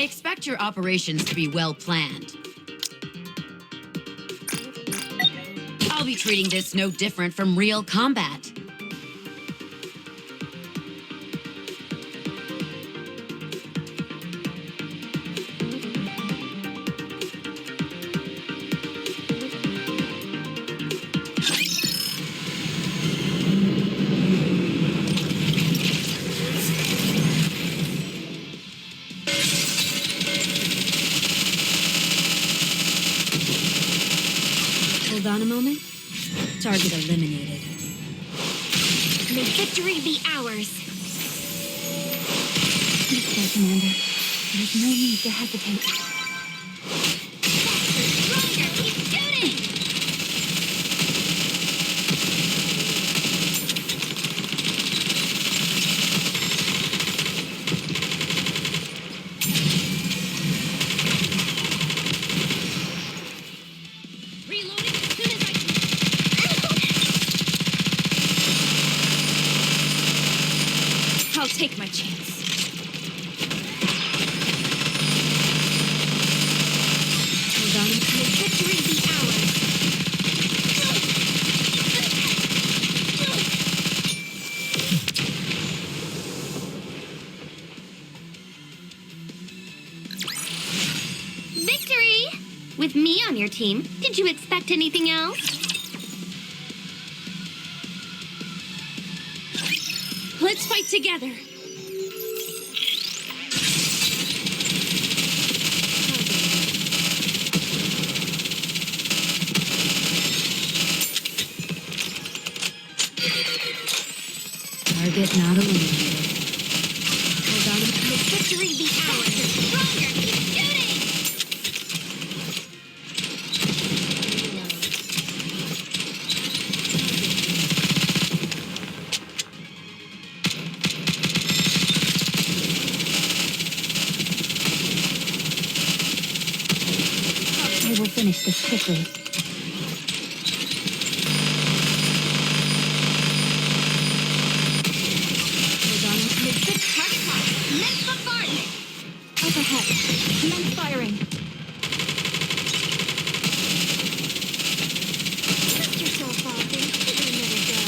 I expect your operations to be well planned. I'll be treating this no different from real combat. Hold on a moment. Target eliminated. May victory be ours. Please stay, Commander. There's no need to hesitate. Stronger, keep shooting! Reloading as soon as I can. I'll take my chance. Hold on. May victory be ours. Victory! With me on your team, did you expect anything else? Let's fight together. Target not eliminated. Hold on. May victory be ours. Stronger, keep shooting! I will finish this quickly. Hold on. May victory Let's bombardment! Up ahead. Commence firing. Dust yourself off and give it another go.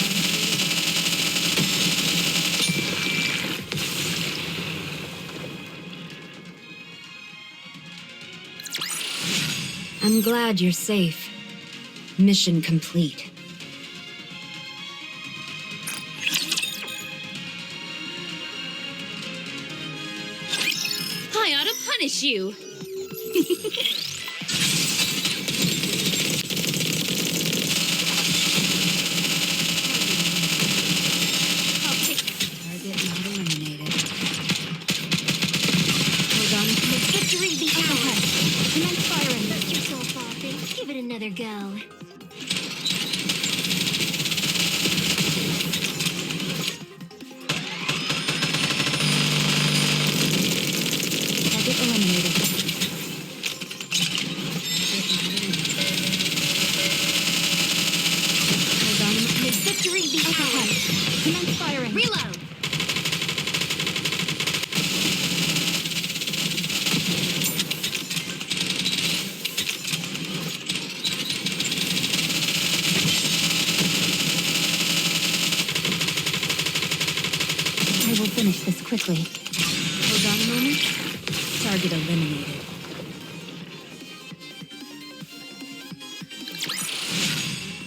I'm glad you're safe. Mission complete. I ought to punish you. I'll take Target not eliminated. Hold on. May victory be ours. Commence firing. Dust yourself off and give it another go. Target eliminated. Hold on. May victory be ours. Commence firing. Reload. I will finish this quickly. Hold on a moment. Target eliminated.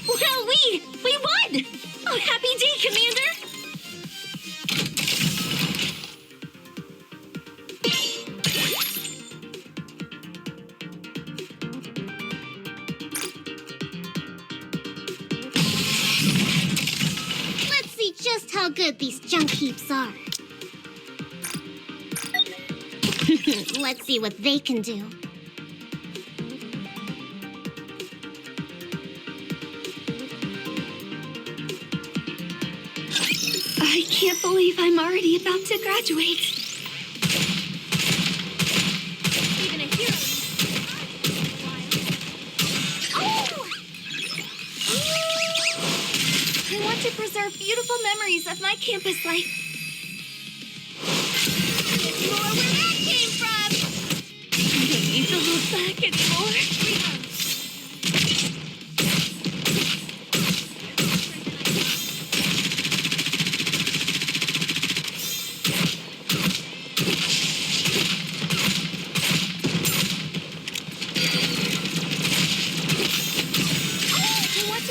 Well, we won! Oh, happy day, Commander! Let's see just how good these junk heaps are. Let's see what they can do. I can't believe I'm already about to graduate. Even a hero. Oh! I want to preserve beautiful memories of my campus life. More where that came from! need to hold back anymore.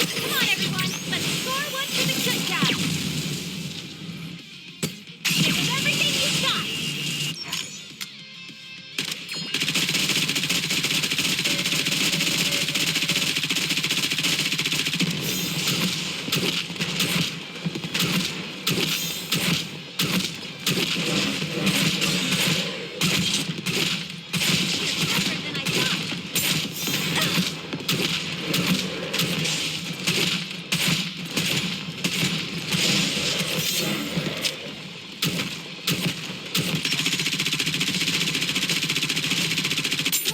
Come on, everyone. Let's score one for the good guys. Give it everything you've got. Tougher than I thought.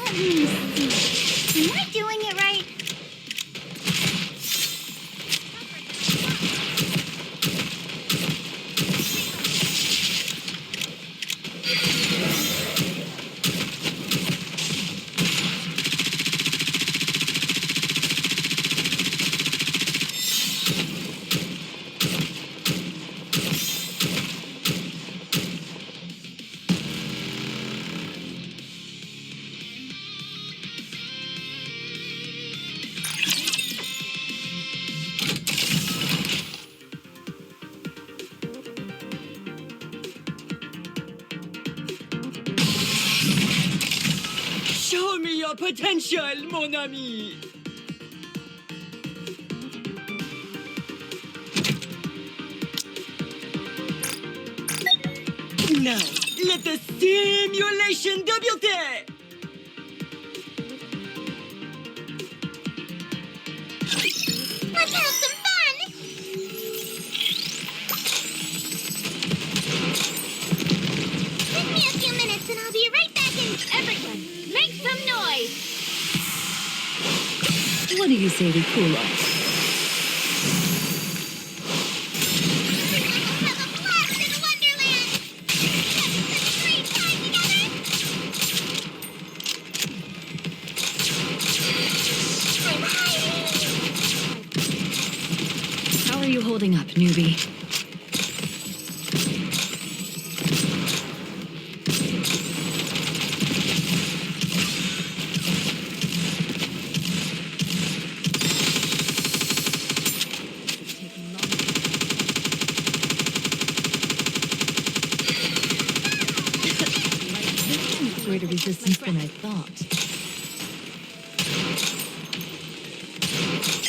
Let me see. Am I doing it right? Show me your potential, mon ami! Now, let the simulation débute! Let's have some fun! Give me a few minutes and I'll be right back in. Everyone, make some noise! What do you say we cool off? Everyone will have a blast in Wonderland! Having such a great time together! I'm hiding! How are you holding up, newbie? Greater resistance than I thought.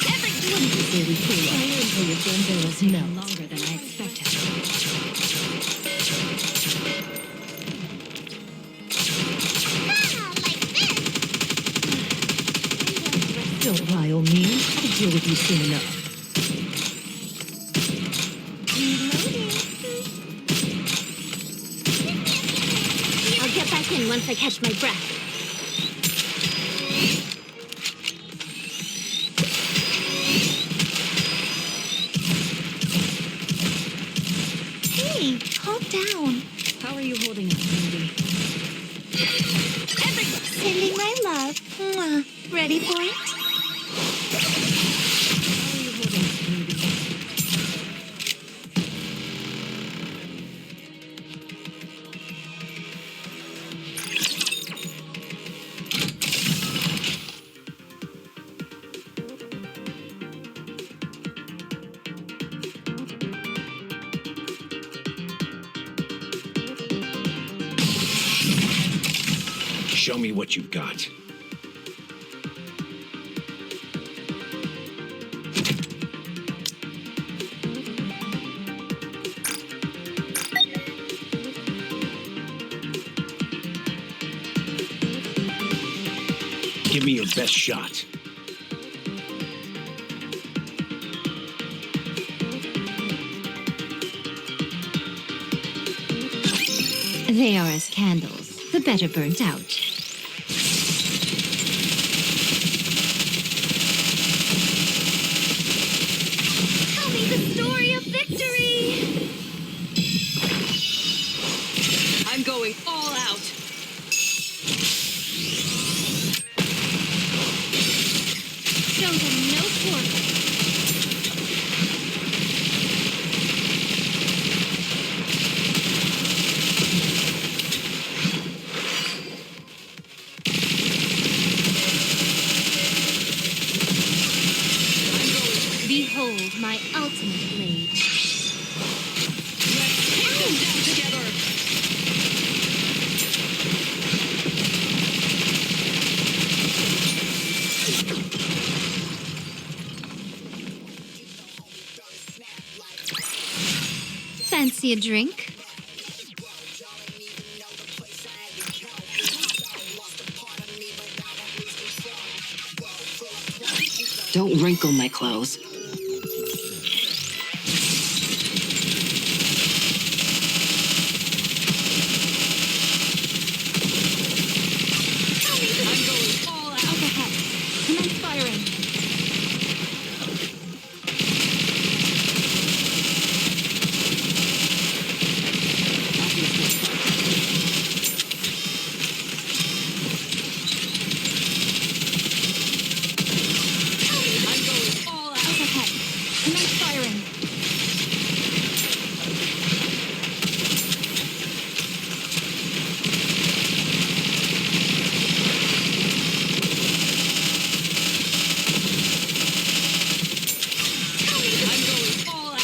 Everyone, What do you say we cool off until your gun barrels melt? Longer than I expected. like this! Don't rile me. I'll deal with you soon enough. I'll get back in once I catch my breath. Hey, calm down. How are you holding up, newbie? Everyone, sending my love. Mwah. Ready for it? How are you holding up, newbie? Show me what you've got. Give me your best shot. They are as candles, the better burnt out. Tell me the story of victory! I'm going all out. Fancy a drink? Don't wrinkle my clothes. Up ahead. Commence firing. Up ahead. Commence firing.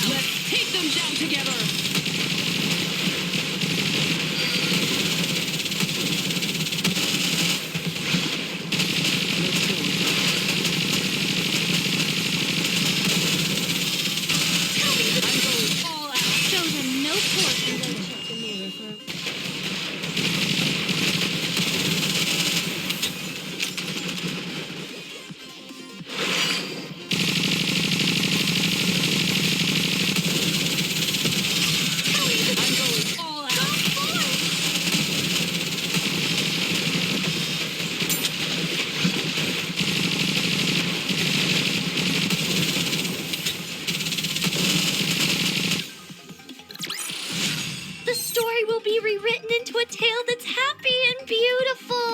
Let's take them down together. Show them no port and then check the mirror for... The story will be rewritten into a tale that's happy and beautiful.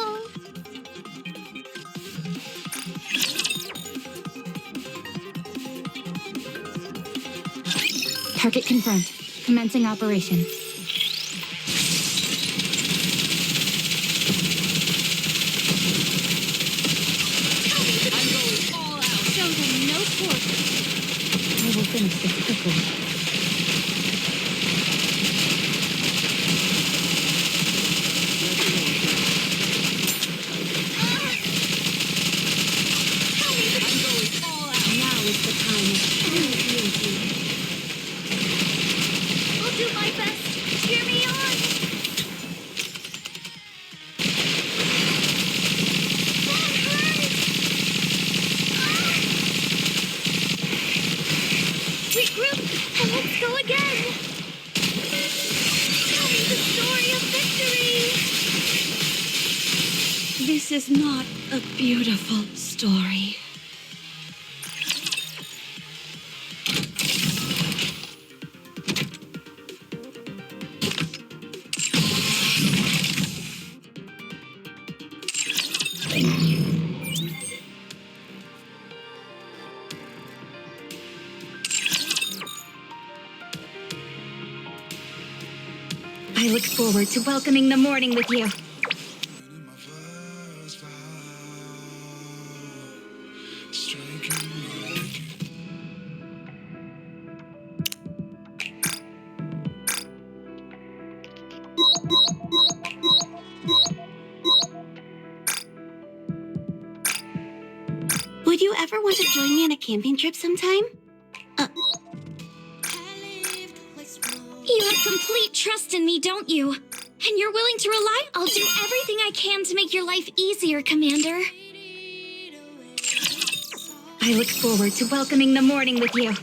Target confirmed. Commencing operation. Show them no port. I will finish this quickly. Now is the time of true beauty. I'll do my best. Cheer me on. That hurts. Regroup and let's go again. Tell me the story of victory. This is not a beautiful story. I look forward to welcoming the morning with you. Would you ever want to join me on a camping trip sometime? You have complete trust in me, don't you? And you're willing to rely? I'll do everything I can to make your life easier, Commander. I look forward to welcoming the morning with you.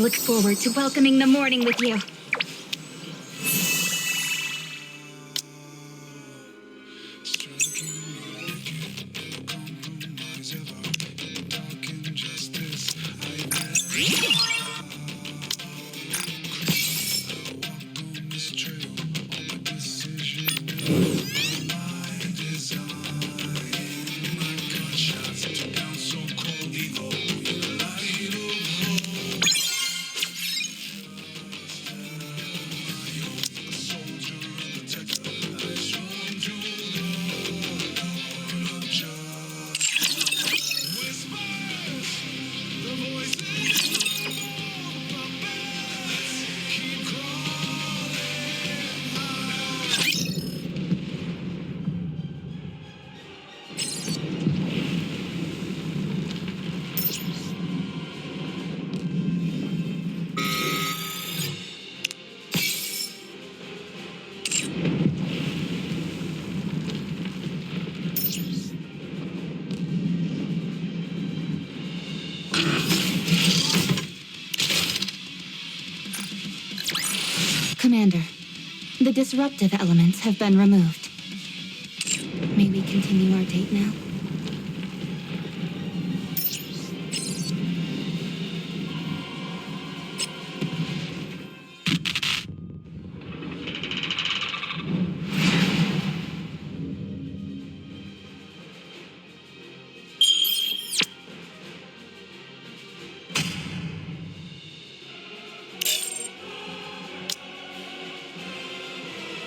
look forward to welcoming the morning with you. Commander, the disruptive elements have been removed. May we continue our date now?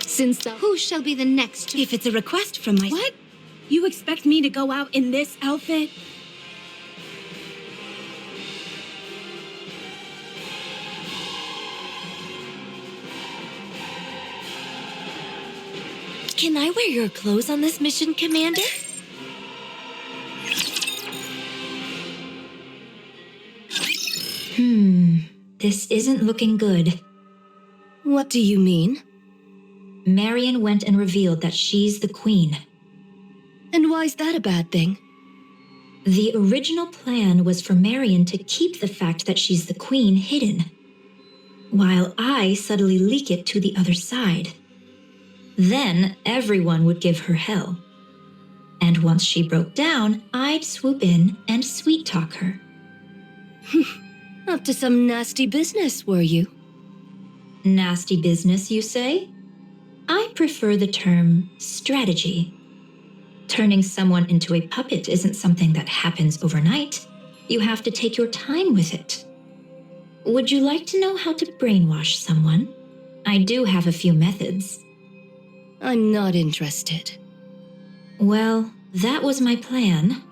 Since the Who shall be the next? If it's a request from my... What? You expect me to go out in this outfit? Can I wear your clothes on this mission, Commander? This isn't looking good. What do you mean? Marion went and revealed that she's the queen. And why's that a bad thing? The original plan was for Marion to keep the fact that she's the queen hidden, while I subtly leak it to the other side. Then everyone would give her hell. And once she broke down, I'd swoop in and sweet-talk her. Up to some nasty business, were you? Nasty business, you say? I prefer the term strategy. Turning someone into a puppet isn't something that happens overnight. You have to take your time with it. Would you like to know how to brainwash someone? I do have a few methods. I'm not interested. Well, that was my plan.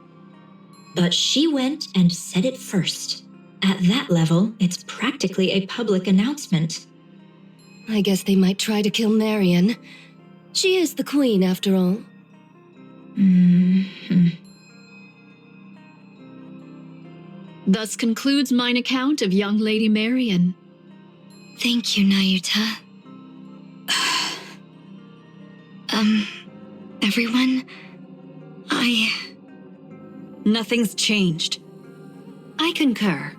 But she went and said it first. At that level, it's practically a public announcement. I guess they might try to kill Marion. She is the queen, after all. Thus concludes mine account of young Lady Marion. Thank you, Nayuta. Everyone, Nothing's changed. I concur.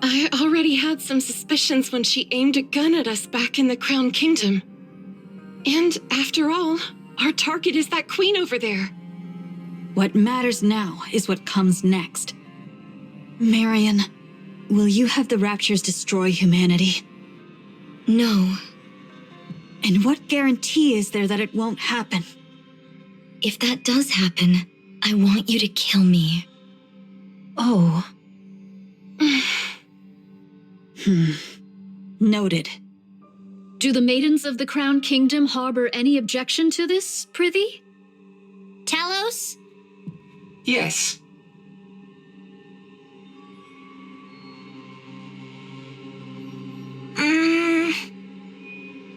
I already had some suspicions when she aimed a gun at us back in the Crown Kingdom. And after all, our target is that queen over there. What matters now is what comes next. Marion, will you have the Raptures destroy humanity? no. And what guarantee is there that it won't happen? If that does happen, I want you to kill me. Oh. Noted. Do the maidens of the Crown Kingdom harbor any objection to this, prithee? Talos? Yes.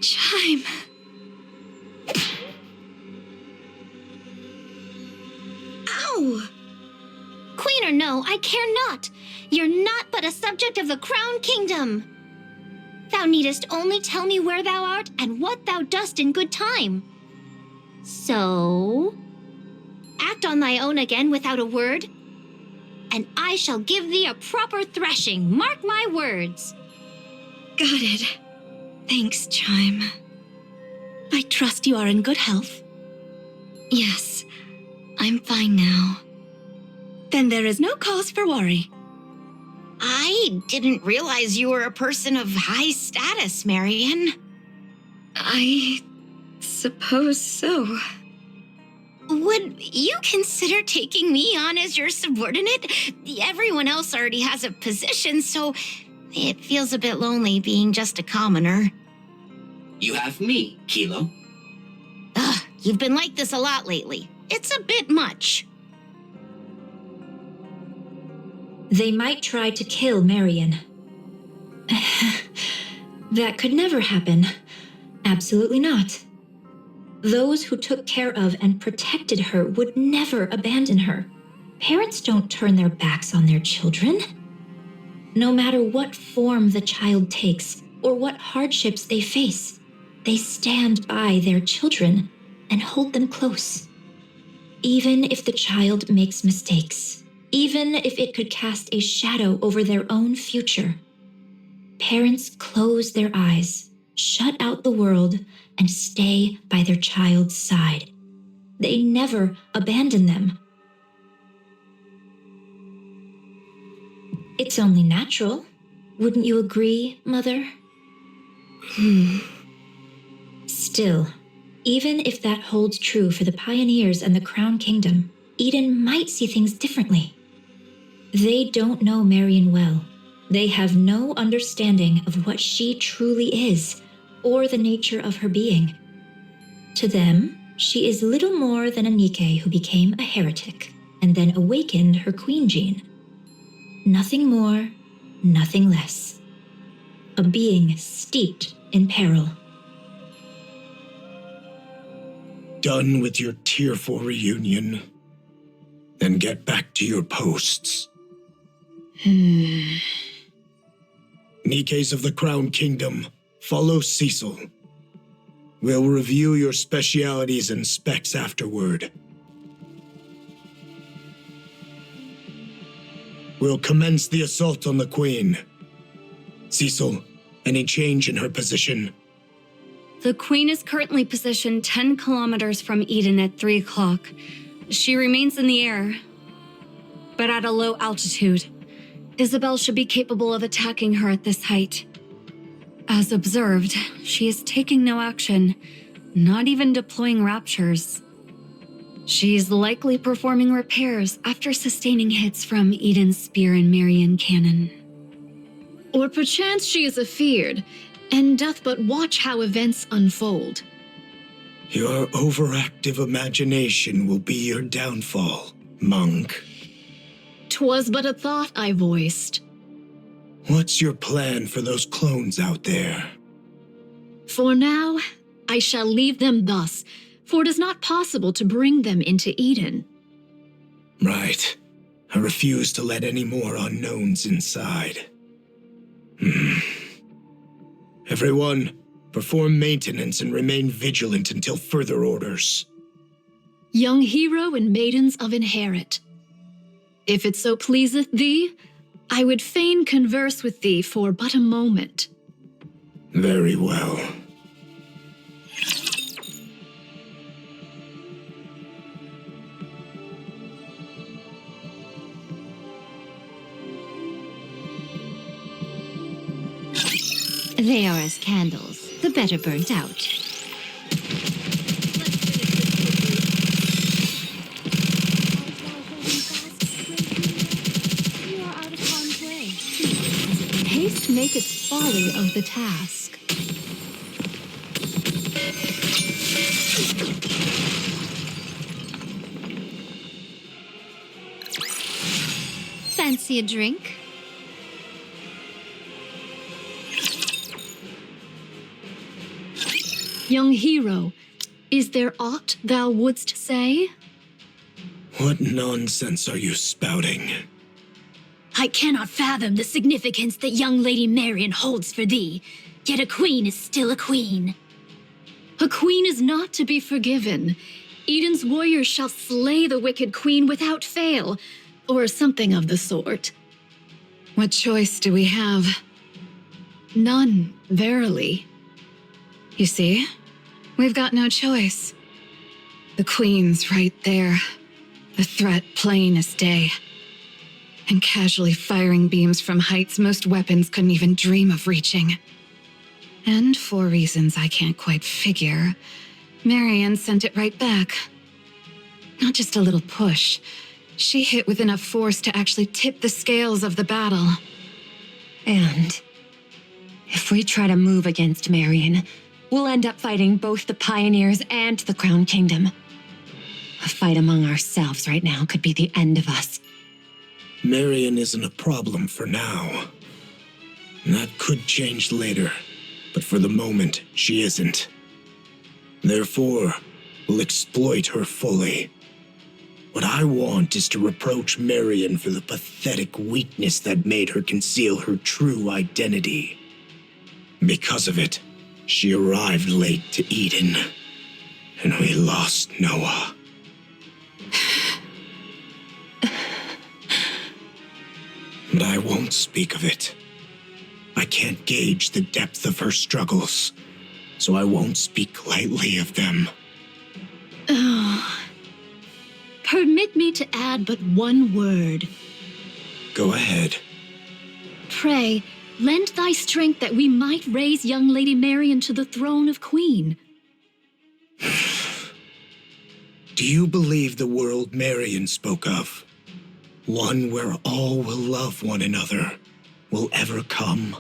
Chime. Ow! Queen or no, I care not. You're not but a subject of the Crown Kingdom. Thou needest only tell me where thou art and what thou dost in good time. So, act on thy own again without a word, and I shall give thee a proper threshing. Mark my words. Got it. Thanks, Chime. I trust you are in good health. Yes, I'm fine now. Then there is no cause for worry. I didn't realize you were a person of high status, Marion. I suppose so. Would you consider taking me on as your subordinate? Everyone else already has a position, so it feels a bit lonely being just a commoner. You have me, Kilo. Ugh, you've been like this a lot lately. It's a bit much. They might try to kill Marion. That could never happen. Absolutely not. Those who took care of and protected her would never abandon her. Parents don't turn their backs on their children. No matter what form the child takes or what hardships they face, they stand by their children and hold them close. Even if the child makes mistakes, even if it could cast a shadow over their own future, parents close their eyes, shut out the world, and stay by their child's side. They never abandon them. It's only natural. Wouldn't you agree, Mother? Still, even if that holds true for the pioneers and the Crown Kingdom, Eden might see things differently. They don't know Marion well. They have no understanding of what she truly is, or the nature of her being. To them, she is little more than a NIKKE who became a heretic and then awakened her queen gene. Nothing more, nothing less. A being steeped in peril. Done with your tearful reunion. Then get back to your posts. Nikkes of the Crown Kingdom, follow Cecil. We'll review your specialities and specs afterward. We'll commence the assault on the Queen. Cecil, any change in her position? The Queen is currently positioned 10 kilometers from Eden at 3 o'clock. She remains in the air, but at a low altitude. Isabel should be capable of attacking her at this height. As observed, she is taking no action, not even deploying raptures. She's likely performing repairs after sustaining hits from Eden's spear and Marion cannon. Or perchance she is afeared, and doth but watch how events unfold. Your overactive imagination will be your downfall, monk. 'Twas but a thought I voiced. What's your plan for those clones out there? For now, I shall leave them thus, for it is not possible to bring them into Eden. Right. I refuse to let any more unknowns inside. Everyone, perform maintenance and remain vigilant until further orders. Young hero and maidens of Inherit. If it so pleaseth thee, I would fain converse with thee for but a moment. Very well. They are as candles, the better burnt out. Haste maketh folly of the task. Fancy a drink? Young hero, is there aught thou wouldst say? What nonsense are you spouting? I cannot fathom the significance that young Lady Marion holds for thee, yet a queen is still a queen. A queen is not to be forgiven. Eden's warriors shall slay the wicked queen without fail, or something of the sort. What choice do we have? None, verily. You see, we've got no choice. The Queen's right there, the threat plain as day. And casually firing beams from heights most weapons couldn't even dream of reaching. And for reasons I can't quite figure, Marion sent it right back. Not just a little push. She hit with enough force to actually tip the scales of the battle. And if we try to move against Marion, we'll end up fighting both the Pioneers and the Crown Kingdom. A fight among ourselves right now could be the end of us. Marion isn't a problem for now. That could change later, but for the moment, she isn't. Therefore, we'll exploit her fully. What I want is to reproach Marion for the pathetic weakness that made her conceal her true identity. Because of it, she arrived late to Eden, and we lost Noah. But I won't speak of it. I can't gauge the depth of her struggles, so I won't speak lightly of them. Oh. Permit me to add but one word. Go ahead. Pray, lend thy strength that we might raise young Lady Marion to the throne of Queen. Do you believe the world Marion spoke of? One where all will love one another will ever come?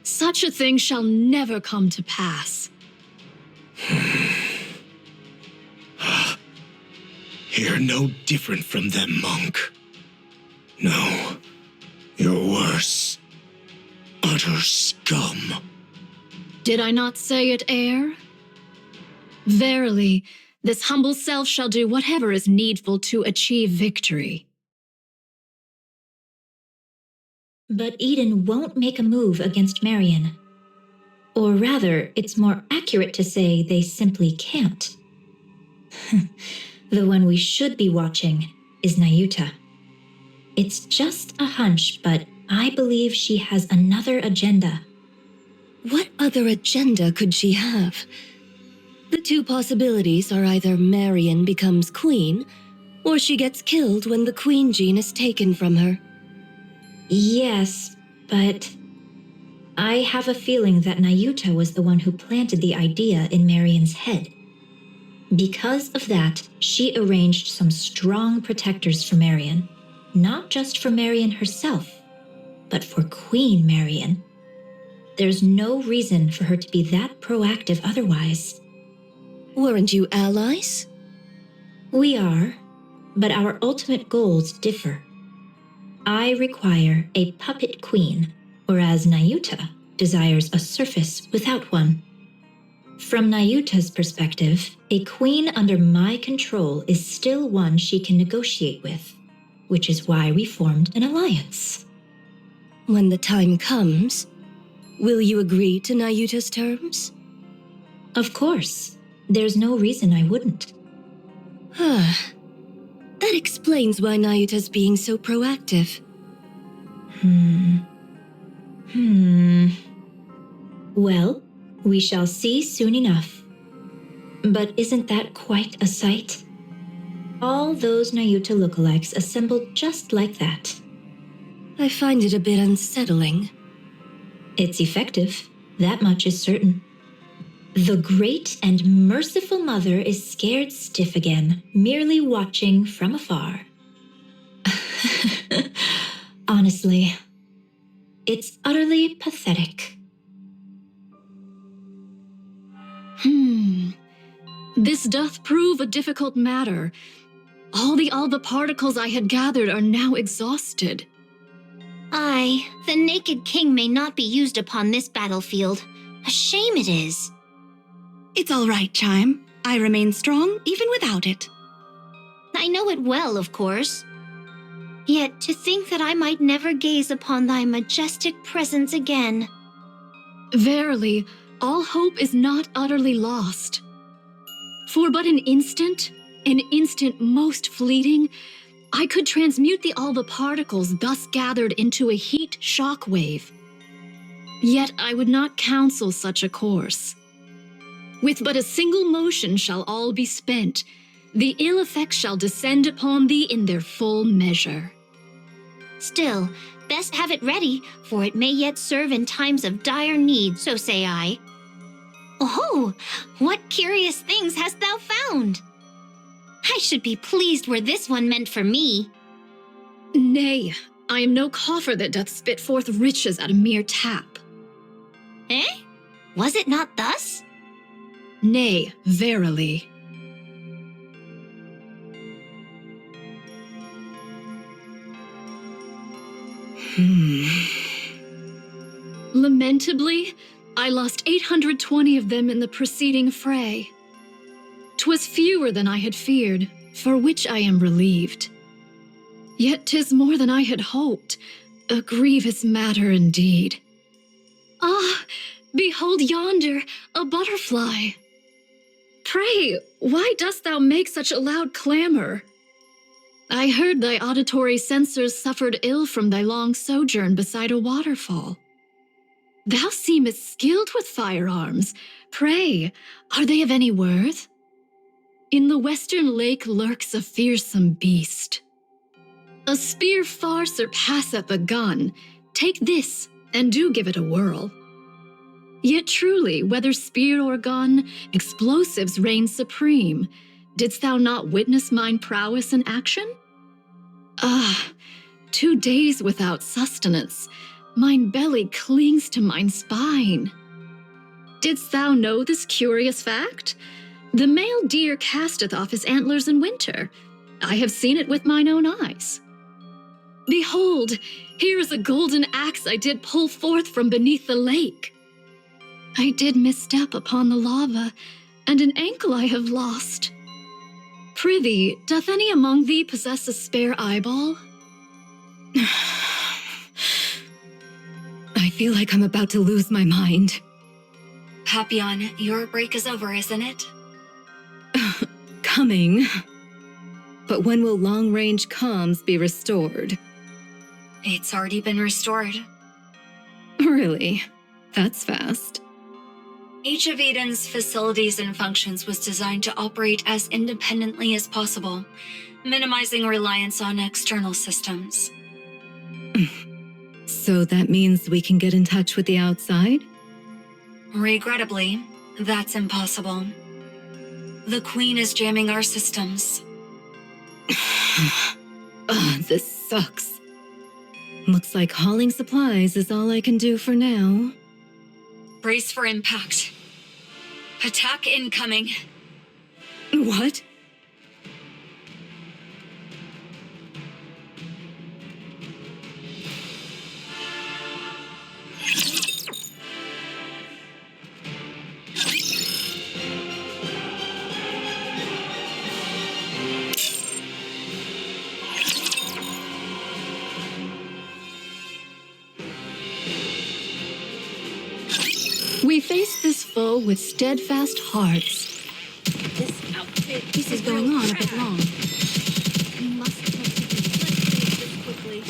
Such a thing shall never come to pass. You're no different from them, monk. No, you're worse. Utter scum. Did I not say it, heir? Verily, this humble self shall do whatever is needful to achieve victory. But Eden won't make a move against Marion. Or rather, it's more accurate to say they simply can't. The one we should be watching is Nayuta. It's just a hunch, but I believe she has another agenda. What other agenda could she have? The two possibilities are either Marion becomes queen, or she gets killed when the queen gene is taken from her. Yes, but I have a feeling that Nayuta was the one who planted the idea in Marion's head. Because of that, she arranged some strong protectors for Marion, not just for Marion herself, but for Queen Marion. There's no reason for her to be that proactive otherwise. Weren't you allies? We are, but our ultimate goals differ. I require a puppet queen, whereas Nayuta desires a surface without one. From Nayuta's perspective, a queen under my control is still one she can negotiate with, which is why we formed an alliance. When the time comes, will you agree to Nayuta's terms? Of course. There's no reason I wouldn't. That explains why Nayuta's being so proactive. Well, we shall see soon enough. But isn't that quite a sight? All those Nayuta lookalikes assembled just like that. I find it a bit unsettling. It's effective, that much is certain. The great and merciful mother is scared stiff again, merely watching from afar. Honestly, it's utterly pathetic. This doth prove a difficult matter. All the Alba particles I had gathered are now exhausted. Aye, the naked king may not be used upon this battlefield. A shame it is. It's all right, Chime. I remain strong even without it. I know it well, of course. Yet to think that I might never gaze upon thy majestic presence again. Verily, all hope is not utterly lost. For but an instant most fleeting, I could transmute all the particles thus gathered into a heat shock wave. Yet I would not counsel such a course. With but a single motion shall all be spent. The ill effects shall descend upon thee in their full measure. Still, best have it ready, for it may yet serve in times of dire need, so say I. Oh, what curious things hast thou found? I should be pleased were this one meant for me. Nay, I am no coffer that doth spit forth riches at a mere tap. Eh? Was it not thus? Nay, verily. Lamentably, I lost 820 of them in the preceding fray. 'Twas fewer than I had feared, for which I am relieved. Yet 'tis more than I had hoped, a grievous matter indeed. Ah, behold yonder, a butterfly. Pray, why dost thou make such a loud clamor? I heard thy auditory sensors suffered ill from thy long sojourn beside a waterfall. Thou seemest skilled with firearms. Pray, are they of any worth? In the western lake lurks a fearsome beast. A spear far surpasseth a gun. Take this, and do give it a whirl. Yet truly, whether spear or gun, explosives reign supreme. Didst thou not witness mine prowess in action? 2 days without sustenance. Mine belly clings to mine spine. Didst thou know this curious fact? The male deer casteth off his antlers in winter. I have seen it with mine own eyes. Behold, here is a golden axe I did pull forth from beneath the lake. I did misstep upon the lava, and an ankle I have lost. Prithee, doth any among thee possess a spare eyeball? I feel like I'm about to lose my mind. Papillon, your break is over, isn't it? Coming. But when will long-range comms be restored? It's already been restored. Really? That's fast. Each of Eden's facilities and functions was designed to operate as independently as possible, minimizing reliance on external systems. So that means we can get in touch with the outside? Regrettably, that's impossible. The Queen is jamming our systems. This sucks. Looks like hauling supplies is all I can do for now. Brace for impact. Attack incoming. What? We face this foe with steadfast hearts. This is going on a bit long. We must finish this quickly.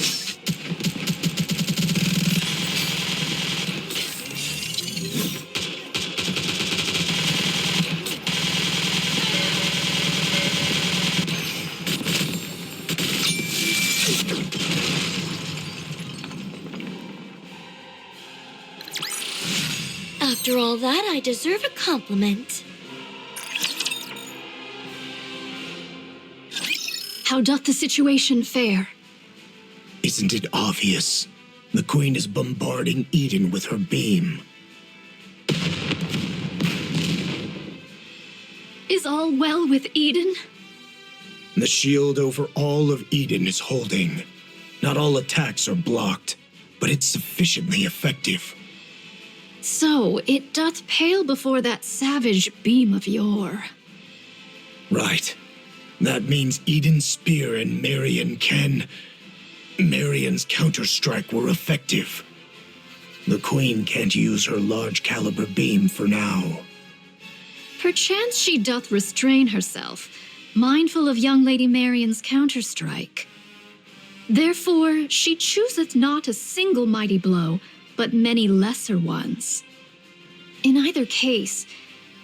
After all that, I deserve a compliment. How doth the situation fare? Isn't it obvious? The Queen is bombarding Eden with her beam. Is all well with Eden? The shield over all of Eden is holding. Not all attacks are blocked, but it's sufficiently effective. So, it doth pale before that savage beam of yore. Right. That means Eden's spear and Marion can... Marion's counterstrike were effective. The Queen can't use her large caliber beam for now. Perchance she doth restrain herself, mindful of young Lady Marion's counterstrike. Therefore, she chooseth not a single mighty blow, but many lesser ones. In either case,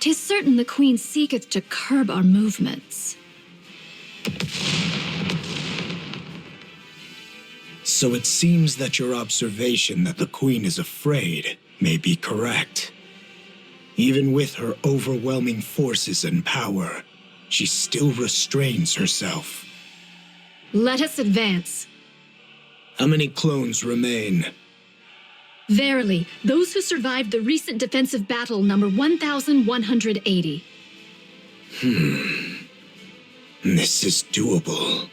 'tis certain the Queen seeketh to curb our movements. So it seems that your observation that the Queen is afraid may be correct. Even with her overwhelming forces and power, she still restrains herself. Let us advance. How many clones remain? Verily, those who survived the recent defensive battle number 1,180. This is doable.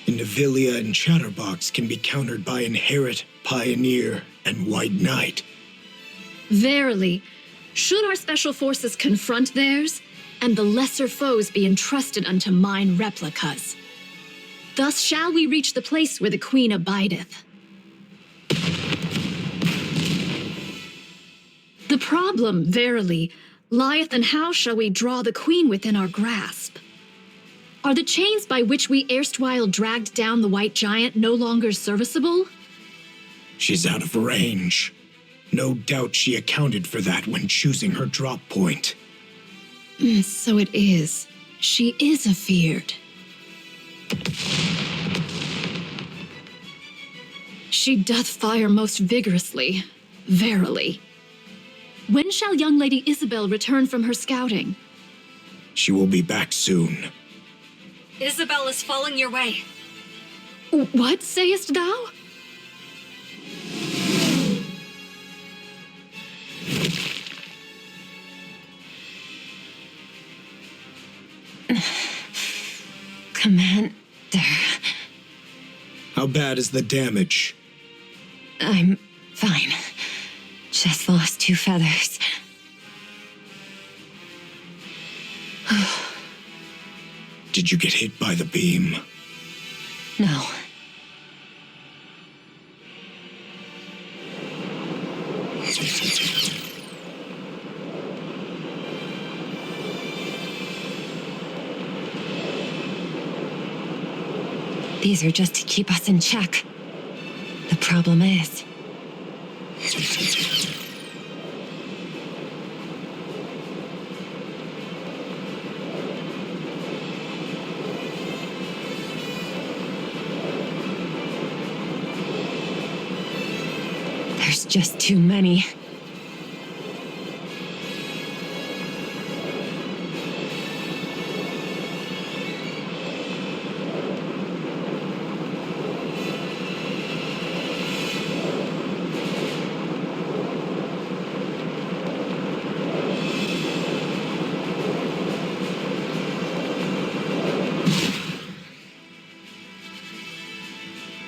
Indivilia and Chatterbox can be countered by Inherit, Pioneer, and White Knight. Verily, should our special forces confront theirs, and the lesser foes be entrusted unto mine replicas. Thus shall we reach the place where the Queen abideth. The problem, verily, lieth in how shall we draw the Queen within our grasp. Are the chains by which we erstwhile dragged down the White Giant no longer serviceable? She's out of range. No doubt she accounted for that when choosing her drop point. So it is. She is afeard. She doth fire most vigorously, verily. When shall young Lady Isabel return from her scouting? She will be back soon. Isabel is falling your way. What sayest thou? Commander, How bad is the damage? I'm fine. Just lost 2 feathers. Did you get hit by the beam? No. These are just to keep us in check. The problem is, there's just too many.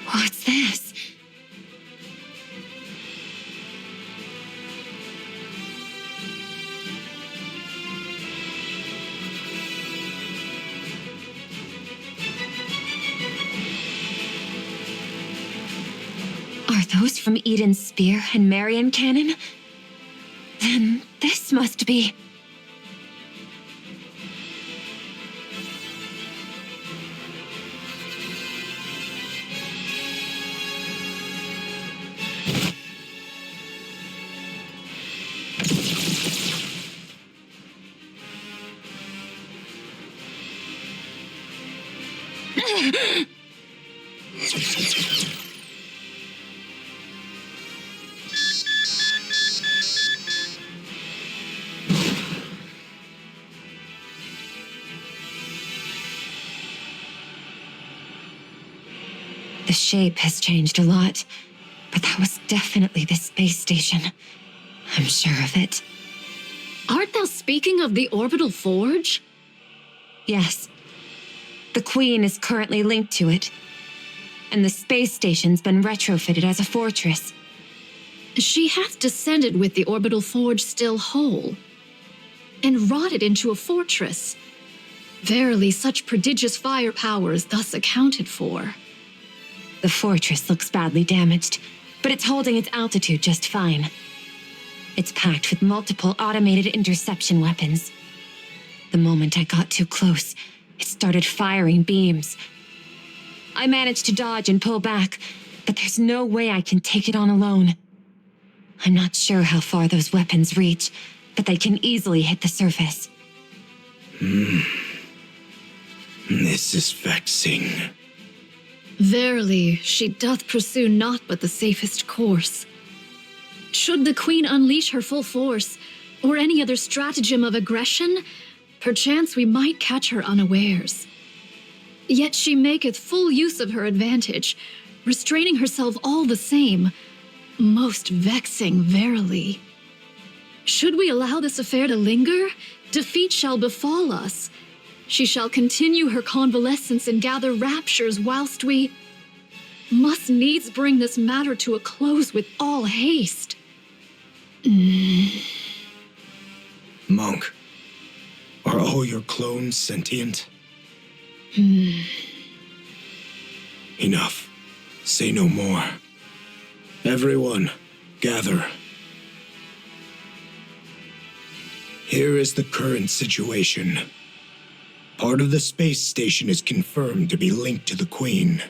What's this? Are those from Eden's spear and Marion cannon? Then this must be... The shape has changed a lot, but that was definitely the space station. I'm sure of it. Art thou speaking of the orbital forge? Yes. The Queen is currently linked to it, and the space station's been retrofitted as a fortress. She hath descended with the orbital forge still whole, and wrought it into a fortress. Verily, such prodigious firepower is thus accounted for. The fortress looks badly damaged, but it's holding its altitude just fine. It's packed with multiple automated interception weapons. The moment I got too close, it started firing beams. I managed to dodge and pull back, but there's no way I can take it on alone. I'm not sure how far those weapons reach, but they can easily hit the surface. This is vexing. Verily, she doth pursue naught but the safest course. Should the queen unleash her full force, or any other stratagem of aggression, perchance we might catch her unawares. Yet she maketh full use of her advantage, restraining herself all the same. Most vexing, verily. Should we allow this affair to linger, defeat shall befall us. She shall continue her convalescence and gather raptures whilst we must needs bring this matter to a close with all haste. Monk, are all your clones sentient? Enough. Say no more. Everyone, gather. Here is the current situation. Part of the space station is confirmed to be linked to the Queen.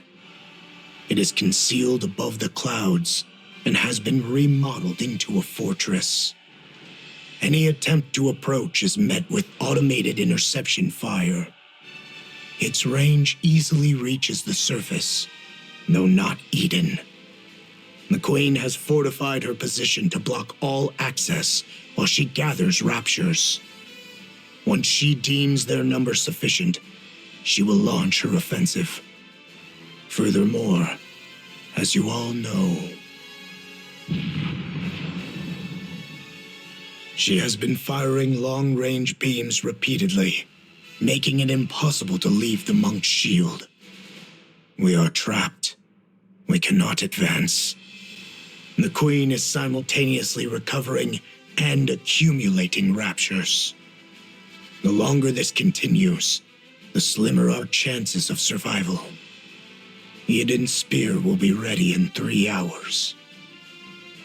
It is concealed above the clouds and has been remodeled into a fortress. Any attempt to approach is met with automated interception fire. Its range easily reaches the surface, though not Eden. The Queen has fortified her position to block all access while she gathers raptures. Once she deems their number sufficient, she will launch her offensive. Furthermore, as you all know, she has been firing long-range beams repeatedly, making it impossible to leave the monk's shield. We are trapped. We cannot advance. The Queen is simultaneously recovering and accumulating raptures. The longer this continues, the slimmer our chances of survival. Eden's spear will be ready in 3 hours.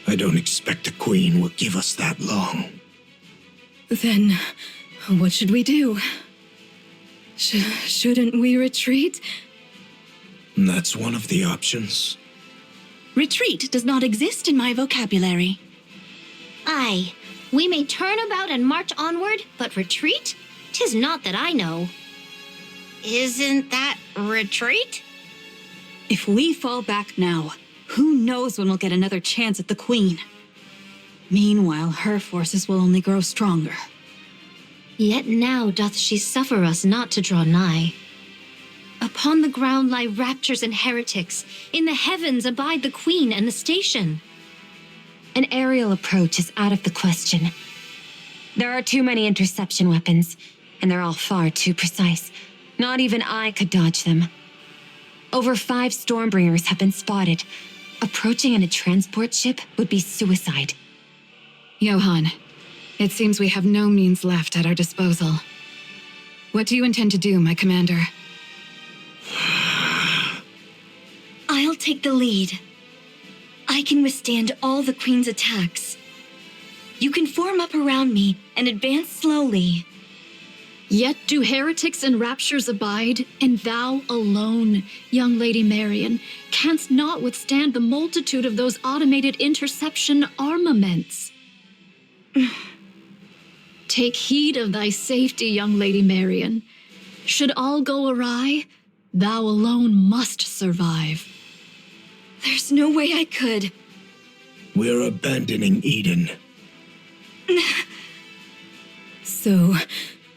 I don't expect the Queen will give us that long. Then, what should we do? Shouldn't we retreat? That's one of the options. Retreat does not exist in my vocabulary. Aye, we may turn about and march onward, but retreat? 'Tis not that I know. Isn't that retreat? If we fall back now, who knows when we'll get another chance at the Queen? Meanwhile, her forces will only grow stronger. Yet now doth she suffer us not to draw nigh. Upon the ground lie raptures and heretics. In the heavens abide the Queen and the station. An aerial approach is out of the question. There are too many interception weapons, and they're all far too precise. Not even I could dodge them. Over 5 Stormbringers have been spotted. Approaching in a transport ship would be suicide. Johann, it seems we have no means left at our disposal. What do you intend to do, my commander? I'll take the lead. I can withstand all the Queen's attacks. You can form up around me and advance slowly. Yet do heretics and raptures abide, and thou alone, young Lady Marian, canst not withstand the multitude of those automated interception armaments. Take heed of thy safety, young Lady Marian. Should all go awry, thou alone must survive. There's no way I could. We're abandoning Eden. So,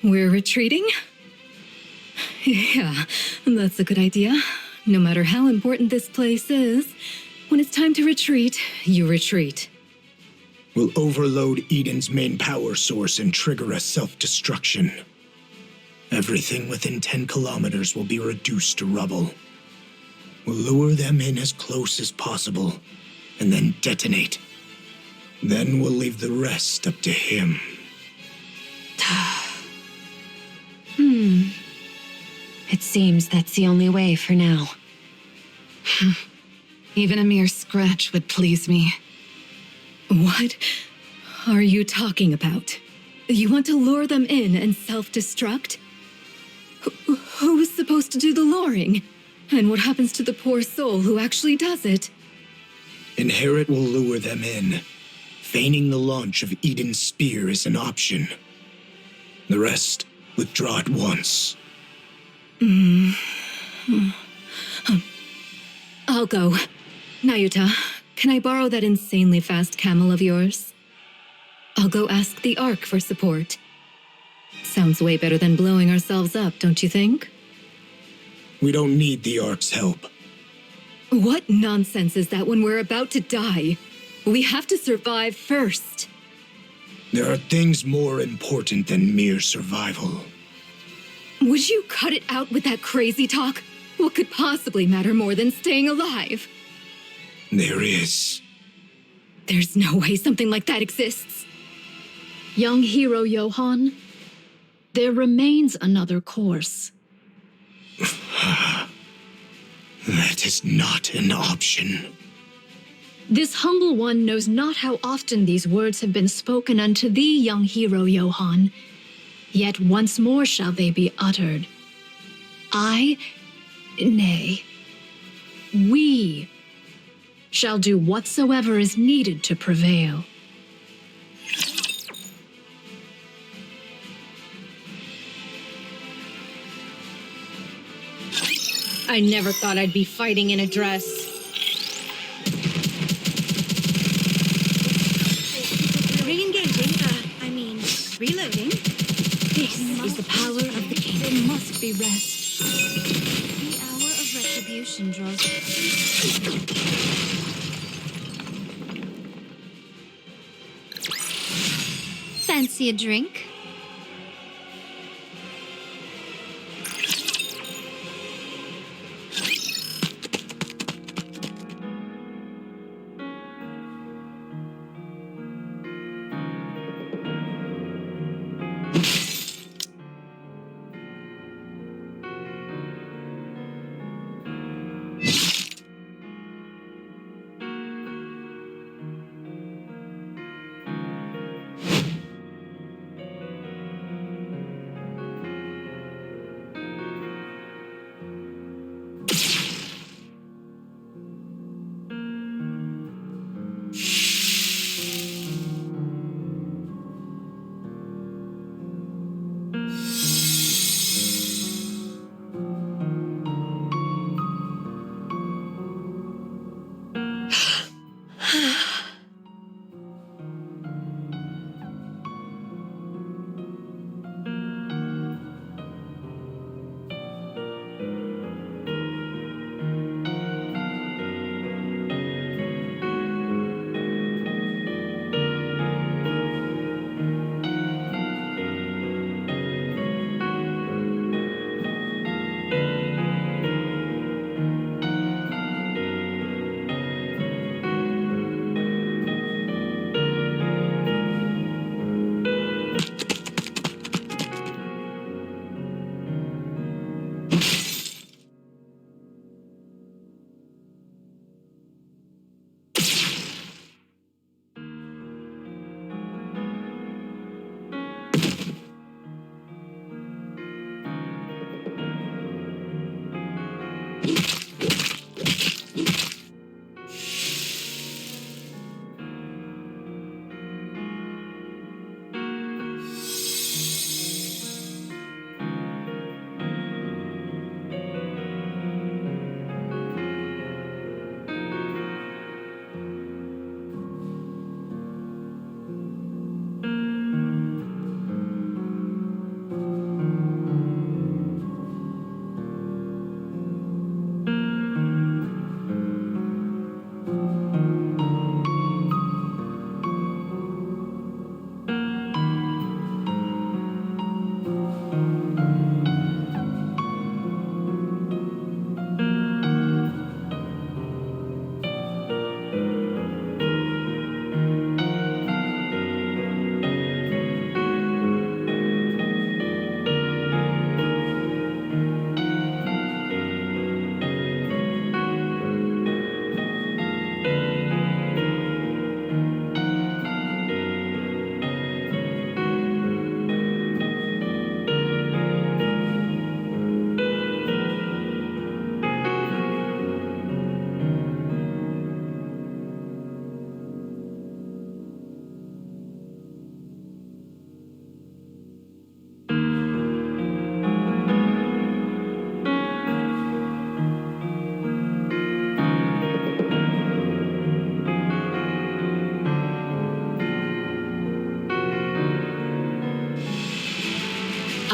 we're retreating? Yeah, that's a good idea. No matter how important this place is, when it's time to retreat, you retreat. We'll overload Eden's main power source and trigger a self-destruction. Everything within 10 kilometers will be reduced to rubble. We'll lure them in as close as possible, and then detonate. Then we'll leave the rest up to him. It seems that's the only way for now. Even a mere scratch would please me. What are you talking about? You want to lure them in and self-destruct? Who's supposed to do the luring? And what happens to the poor soul who actually does it? Inherit will lure them in. Feigning the launch of Eden's spear is an option. The rest, withdraw at once. I'll go. Nayuta, can I borrow that insanely fast camel of yours? I'll go ask the Ark for support. Sounds way better than blowing ourselves up, don't you think? We don't need the Ark's help. What nonsense is that when we're about to die? We have to survive first. There are things more important than mere survival. Would you cut it out with that crazy talk? What could possibly matter more than staying alive? There is. There's no way something like that exists. Young hero Johann, there remains another course. That is not an option. This humble one knows not how often these words have been spoken unto thee, young hero Johann. Yet once more shall they be uttered. Nay, we shall do whatsoever is needed to prevail. I never thought I'd be fighting in a dress. Re-engaging, reloading. This is the power of the king. There must be rest. The hour of retribution draws. Fancy a drink?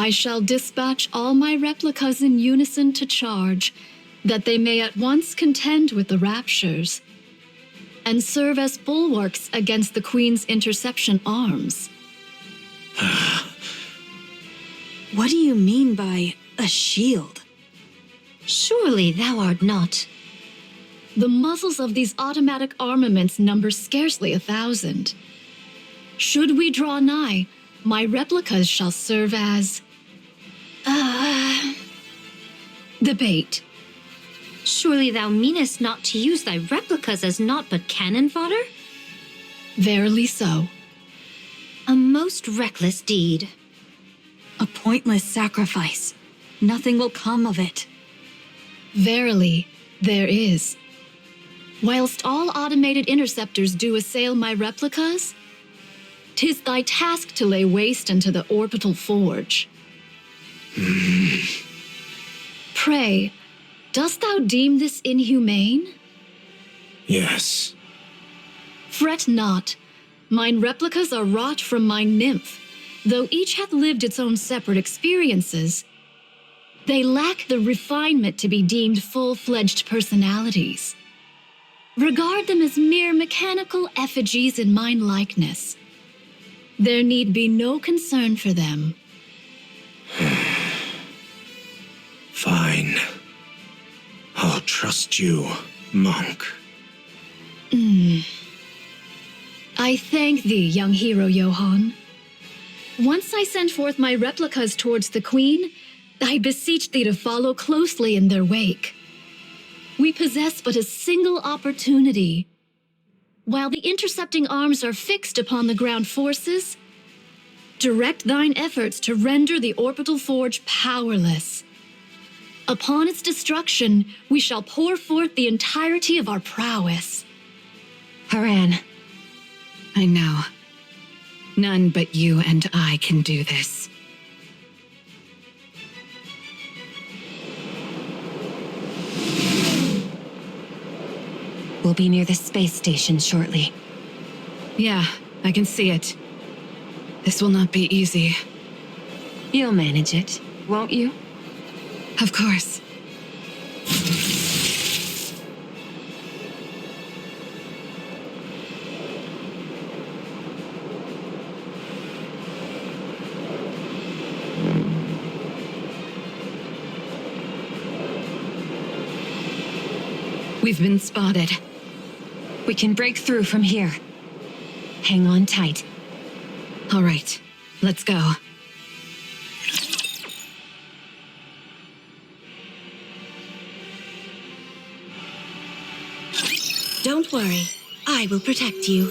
I shall dispatch all my replicas in unison to charge, that they may at once contend with the Raptures, and serve as bulwarks against the Queen's interception arms. What do you mean by a shield? Surely thou art not. The muzzles of these automatic armaments number scarcely 1,000. Should we draw nigh, my replicas shall serve as... the bait. Surely thou meanest not to use thy replicas as naught but cannon fodder? Verily so. A most reckless deed. A pointless sacrifice. Nothing will come of it. Verily, there is. Whilst all automated interceptors do assail my replicas, 'tis thy task to lay waste unto the orbital forge. Pray, dost thou deem this inhumane? Yes. Fret not. Mine replicas are wrought from my nymph. Though each hath lived its own separate experiences, they lack the refinement to be deemed full-fledged personalities. Regard them as mere mechanical effigies in mine likeness. There need be no concern for them. Fine. I'll trust you, monk. I thank thee, young hero Johann. Once I send forth my replicas towards the Queen, I beseech thee to follow closely in their wake. We possess but a single opportunity. While the intercepting arms are fixed upon the ground forces, direct thine efforts to render the orbital forge powerless. Upon its destruction, we shall pour forth the entirety of our prowess. Haran, I know. None but you and I can do this. we'll be near the space station shortly. Yeah, I can see it. This will not be easy. You'll manage it, won't you? Of course. We've been spotted. We can break through from here. Hang on tight. All right, let's go. Don't worry. I will protect you.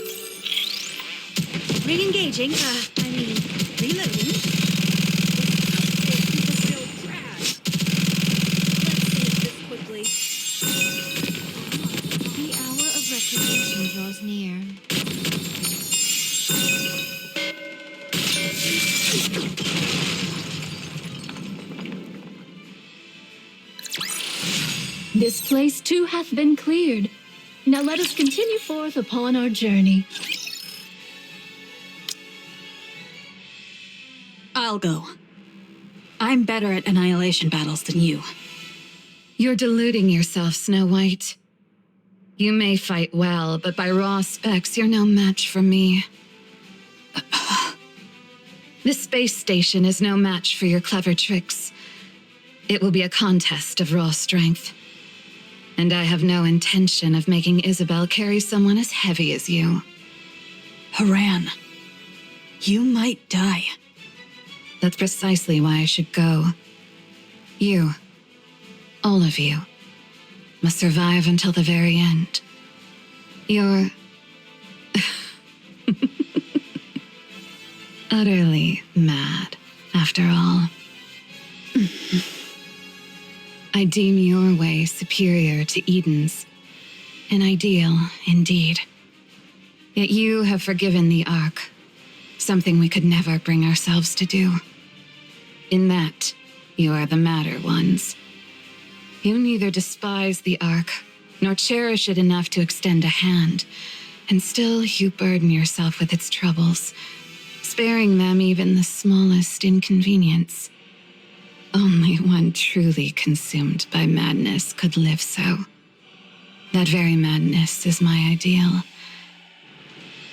Re-engaging, reloading. The hour of retribution draws near. This place too hath been cleared. Now let us continue forth upon our journey. I'll go. I'm better at annihilation battles than you. You're deluding yourself, Snow White. You may fight well, but by raw specs, you're no match for me. This space station is no match for your clever tricks. It will be a contest of raw strength. And I have no intention of making Isabel carry someone as heavy as you. Haran, you might die. That's precisely why I should go. You, all of you, must survive until the very end. You're utterly mad, after all. I deem your way superior to Eden's. An ideal, indeed. Yet you have forgiven the Ark, something we could never bring ourselves to do. In that, you are the madder ones. You neither despise the Ark, nor cherish it enough to extend a hand, and still you burden yourself with its troubles, sparing them even the smallest inconvenience. Only one truly consumed by madness could live so. That very madness is my ideal.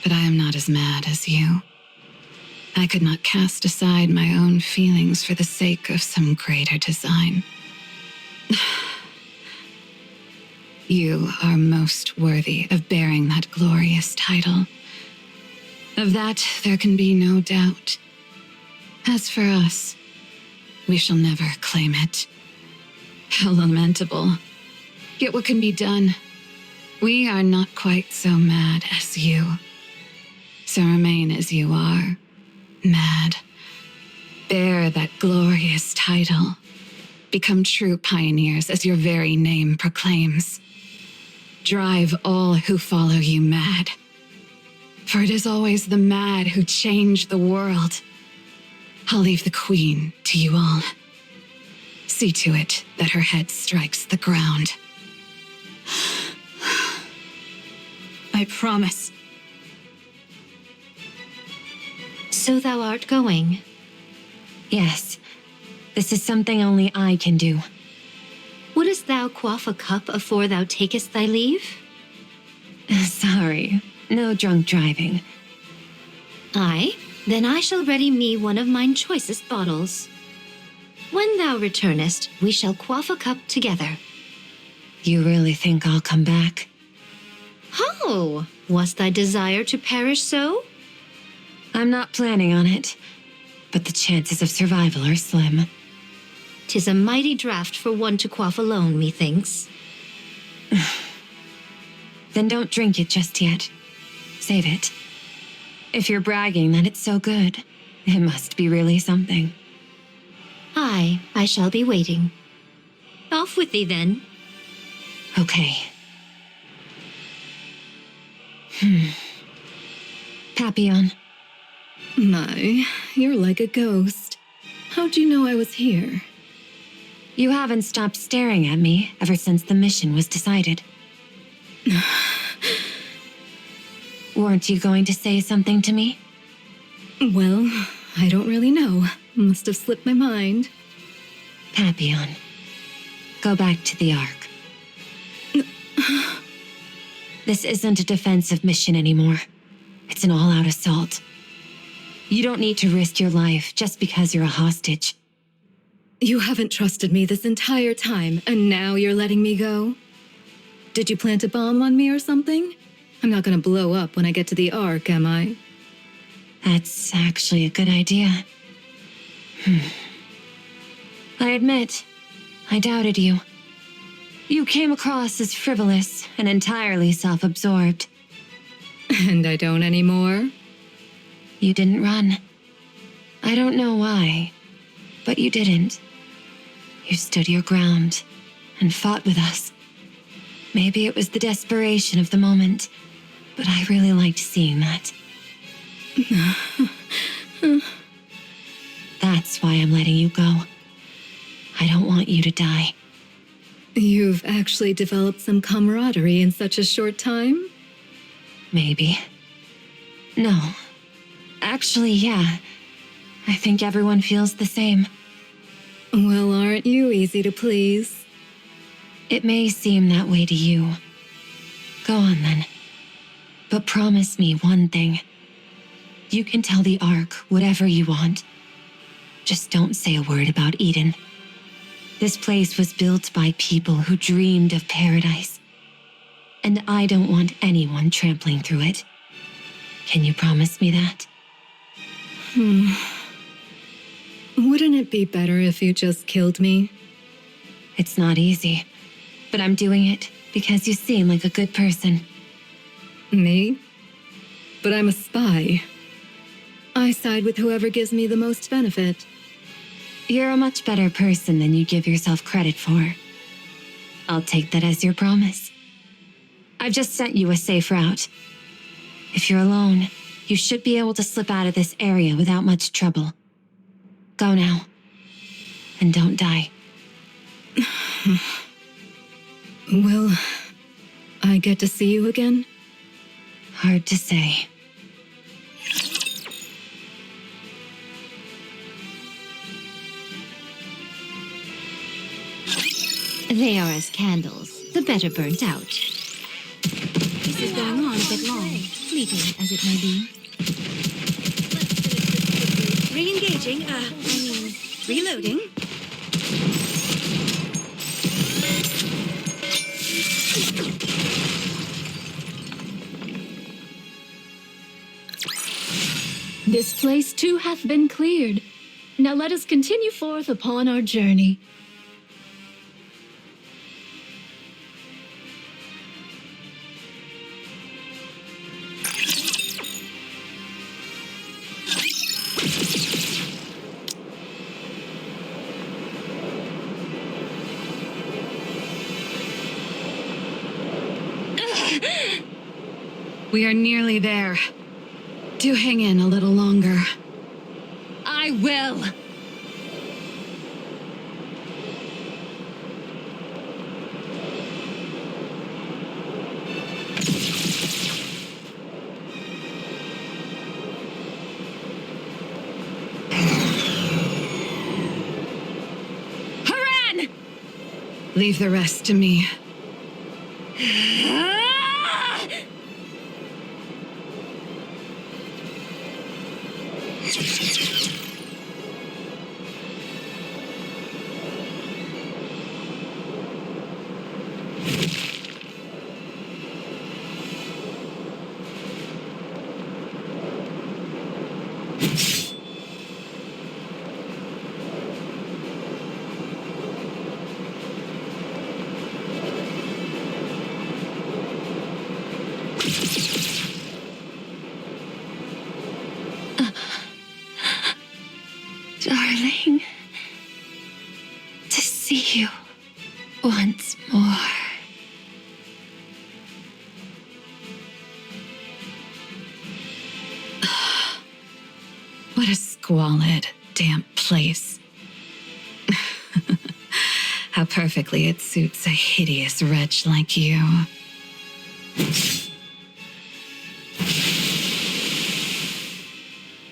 But I am not as mad as you. I could not cast aside my own feelings for the sake of some greater design. You are most worthy of bearing that glorious title. Of that, there can be no doubt. As for us, we shall never claim it. How lamentable. Yet what can be done? We are not quite so mad as you. So remain as you are, mad. Bear that glorious title. Become true pioneers as your very name proclaims. Drive all who follow you mad. For it is always the mad who change the world. I'll leave the queen to you all. See to it that her head strikes the ground. I promise. So thou art going. Yes, this is something only I can do. Wouldst thou quaff a cup afore thou takest thy leave? Sorry, no drunk driving. Aye, then I shall ready me one of mine choicest bottles. When thou returnest, we shall quaff a cup together. You really think I'll come back? Ho! Was thy desire to perish so? I'm not planning on it, but the chances of survival are slim. 'Tis a mighty draught for one to quaff alone, methinks. Then don't drink it just yet. Save it. If you're bragging that it's so good, it must be really something. Aye, I shall be waiting. Off with thee, then. Okay. Papillon. My, you're like a ghost. How'd you know I was here? You haven't stopped staring at me ever since the mission was decided. Weren't you going to say something to me? Well, I don't really know. Must have slipped my mind. Papillon. Go back to the Ark. This isn't a defensive mission anymore. It's an all-out assault. You don't need to risk your life just because you're a hostage. You haven't trusted me this entire time, and now you're letting me go? Did you plant a bomb on me or something? I'm not gonna blow up when I get to the Ark, am I? That's actually a good idea. I admit, I doubted you. You came across as frivolous and entirely self-absorbed. And I don't anymore? You didn't run. I don't know why, but you didn't. You stood your ground and fought with us. Maybe it was the desperation of the moment, but I really liked seeing that. That's why I'm letting you go. I don't want you to die. You've actually developed some camaraderie in such a short time? Maybe. No. Actually, yeah. I think everyone feels the same. Well, aren't you easy to please? It may seem that way to you. Go on then. But promise me one thing. You can tell the Ark whatever you want. Just don't say a word about Eden. This place was built by people who dreamed of paradise. And I don't want anyone trampling through it. Can you promise me that? Wouldn't it be better if you just killed me? It's not easy, but I'm doing it because you seem like a good person. Me? But I'm a spy. I side with whoever gives me the most benefit. You're a much better person than you give yourself credit for. I'll take that as your promise. I've just sent you a safe route. If you're alone, you should be able to slip out of this area without much trouble. Go now. And don't die. Will I get to see you again? Hard to say. They are as candles, the better burnt out. This is going on a bit long, fleeting as it may be. Re-engaging, reloading. This place too hath been cleared. Now let us continue forth upon our journey. We are nearly there. Do hang in a little longer. I will! Haran! Leave the rest to me. Darling, to see you once more. What a squalid, damp place. How perfectly it suits a hideous wretch like you.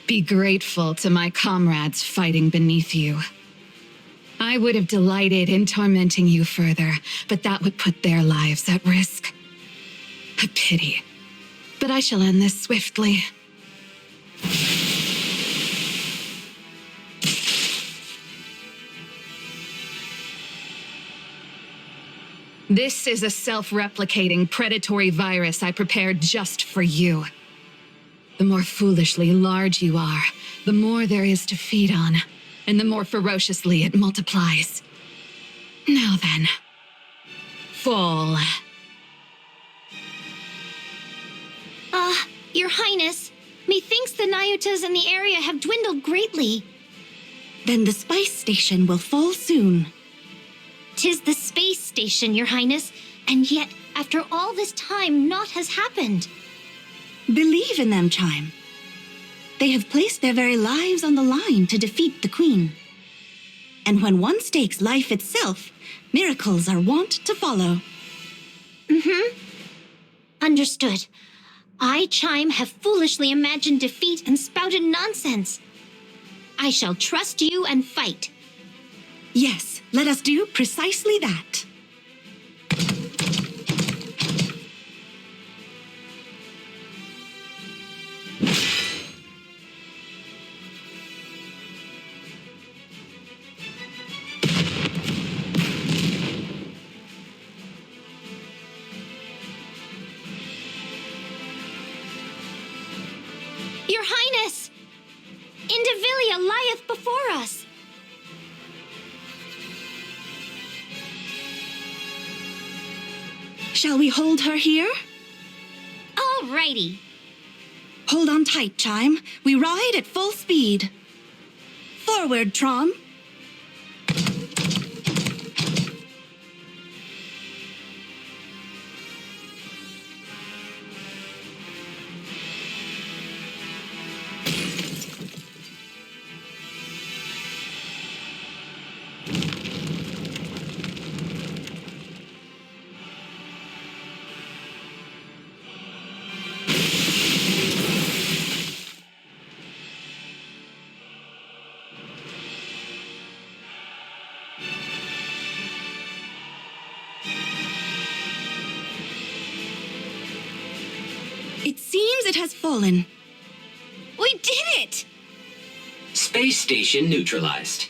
Be grateful to my comrades fighting beneath you. I would have delighted in tormenting you further, but that would put their lives at risk. A pity. But I shall end this swiftly. This is a self-replicating predatory virus I prepared just for you. The more foolishly large you are, the more there is to feed on, and the more ferociously it multiplies. Now then, fall. Your Highness, methinks the Nyutas in the area have dwindled greatly. Then the spice station will fall soon. 'Tis the space station, Your Highness, and yet, after all this time, naught has happened. Believe in them, Chime. They have placed their very lives on the line to defeat the Queen. And when one stakes life itself, miracles are wont to follow. Understood. I, Chime, have foolishly imagined defeat and spouted nonsense. I shall trust you and fight. Yes, let us do precisely that. Your Highness! Indivilia lieth before us. Shall we hold her here? Alrighty. Hold on tight, Chime. We ride at full speed. Forward, Trom. It seems it has fallen. We did it! Space station neutralized.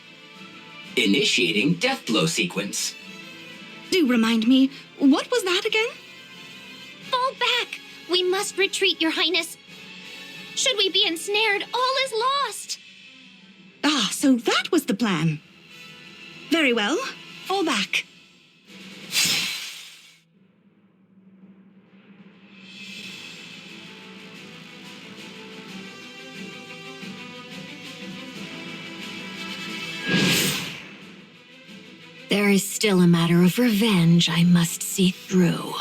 Initiating death blow sequence. Do remind me, what was that again? Fall back! We must retreat, Your Highness. Should we be ensnared, all is lost. Ah, so that was the plan. Very well. Fall back. There is still a matter of revenge I must see through.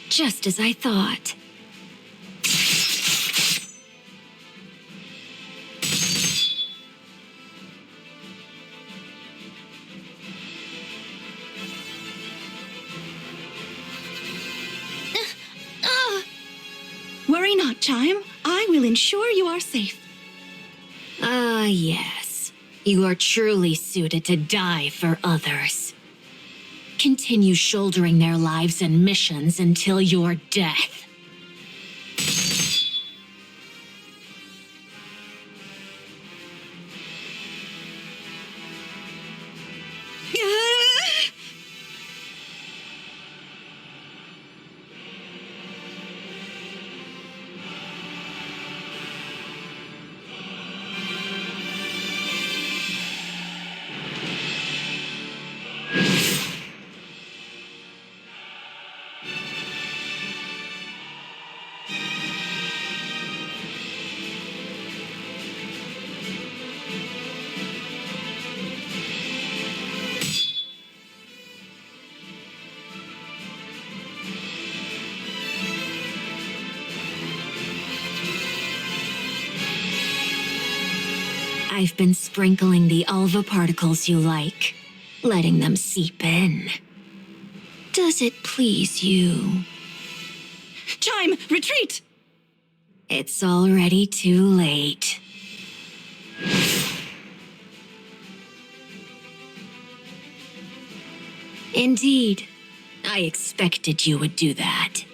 Just as I thought. Worry not, Chime. I will ensure you are safe. Ah, yes. You are truly suited to die for others. Continue shouldering their lives and missions until your death. I've been sprinkling the alva particles you like, letting them seep in. Does it please you? Chime, retreat! It's already too late. Indeed, I expected you would do that.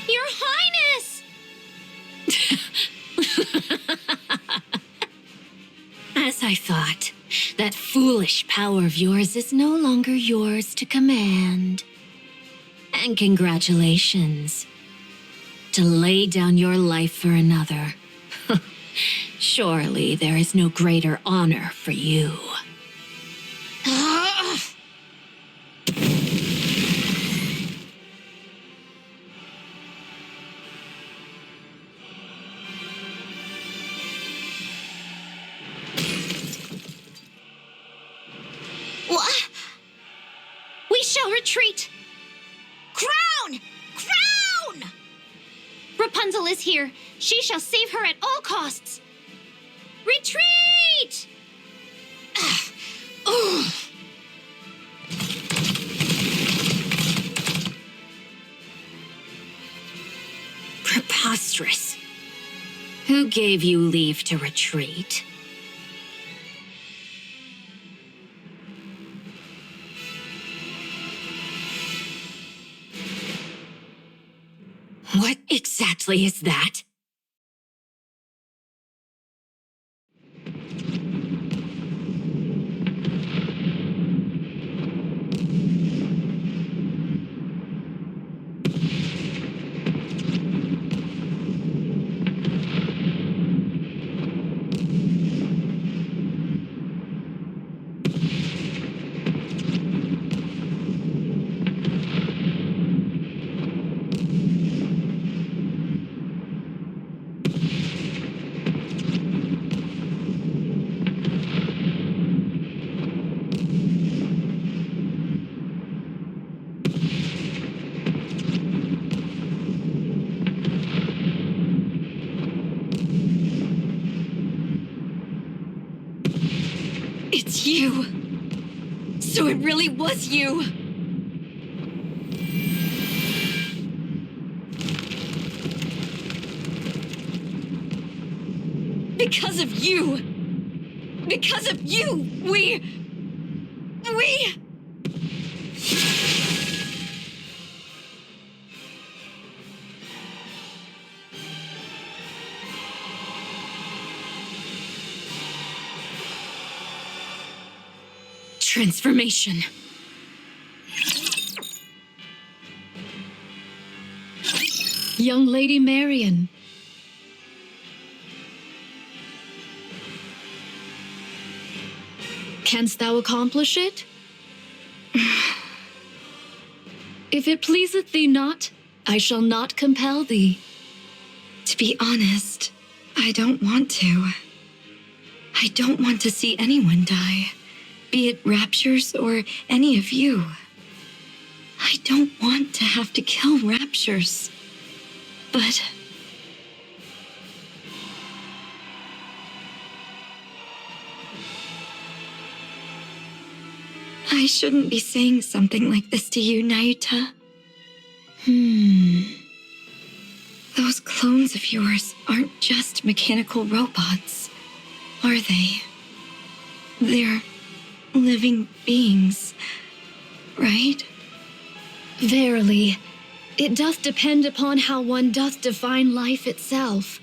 Your Highness! As I thought, that foolish power of yours is no longer yours to command. And congratulations. To lay down your life for another. Surely there is no greater honor for you. What? We shall retreat. Crown! Crown! Rapunzel is here. She shall save her at all costs. Retreat! Preposterous. Who gave you leave to retreat? What exactly is that? It's you. So it really was you. Because of you. Because of you, we... Transformation. Young Lady Marion. Canst thou accomplish it? If it pleaseth thee not, I shall not compel thee. To be honest, I don't want to. I don't want to see anyone die, be it Raptures or any of you. I don't want to have to kill Raptures, but... I shouldn't be saying something like this to you, Nahyuta. Those clones of yours aren't just mechanical robots, are they? They're living beings, right? Verily, it doth depend upon how one doth define life itself.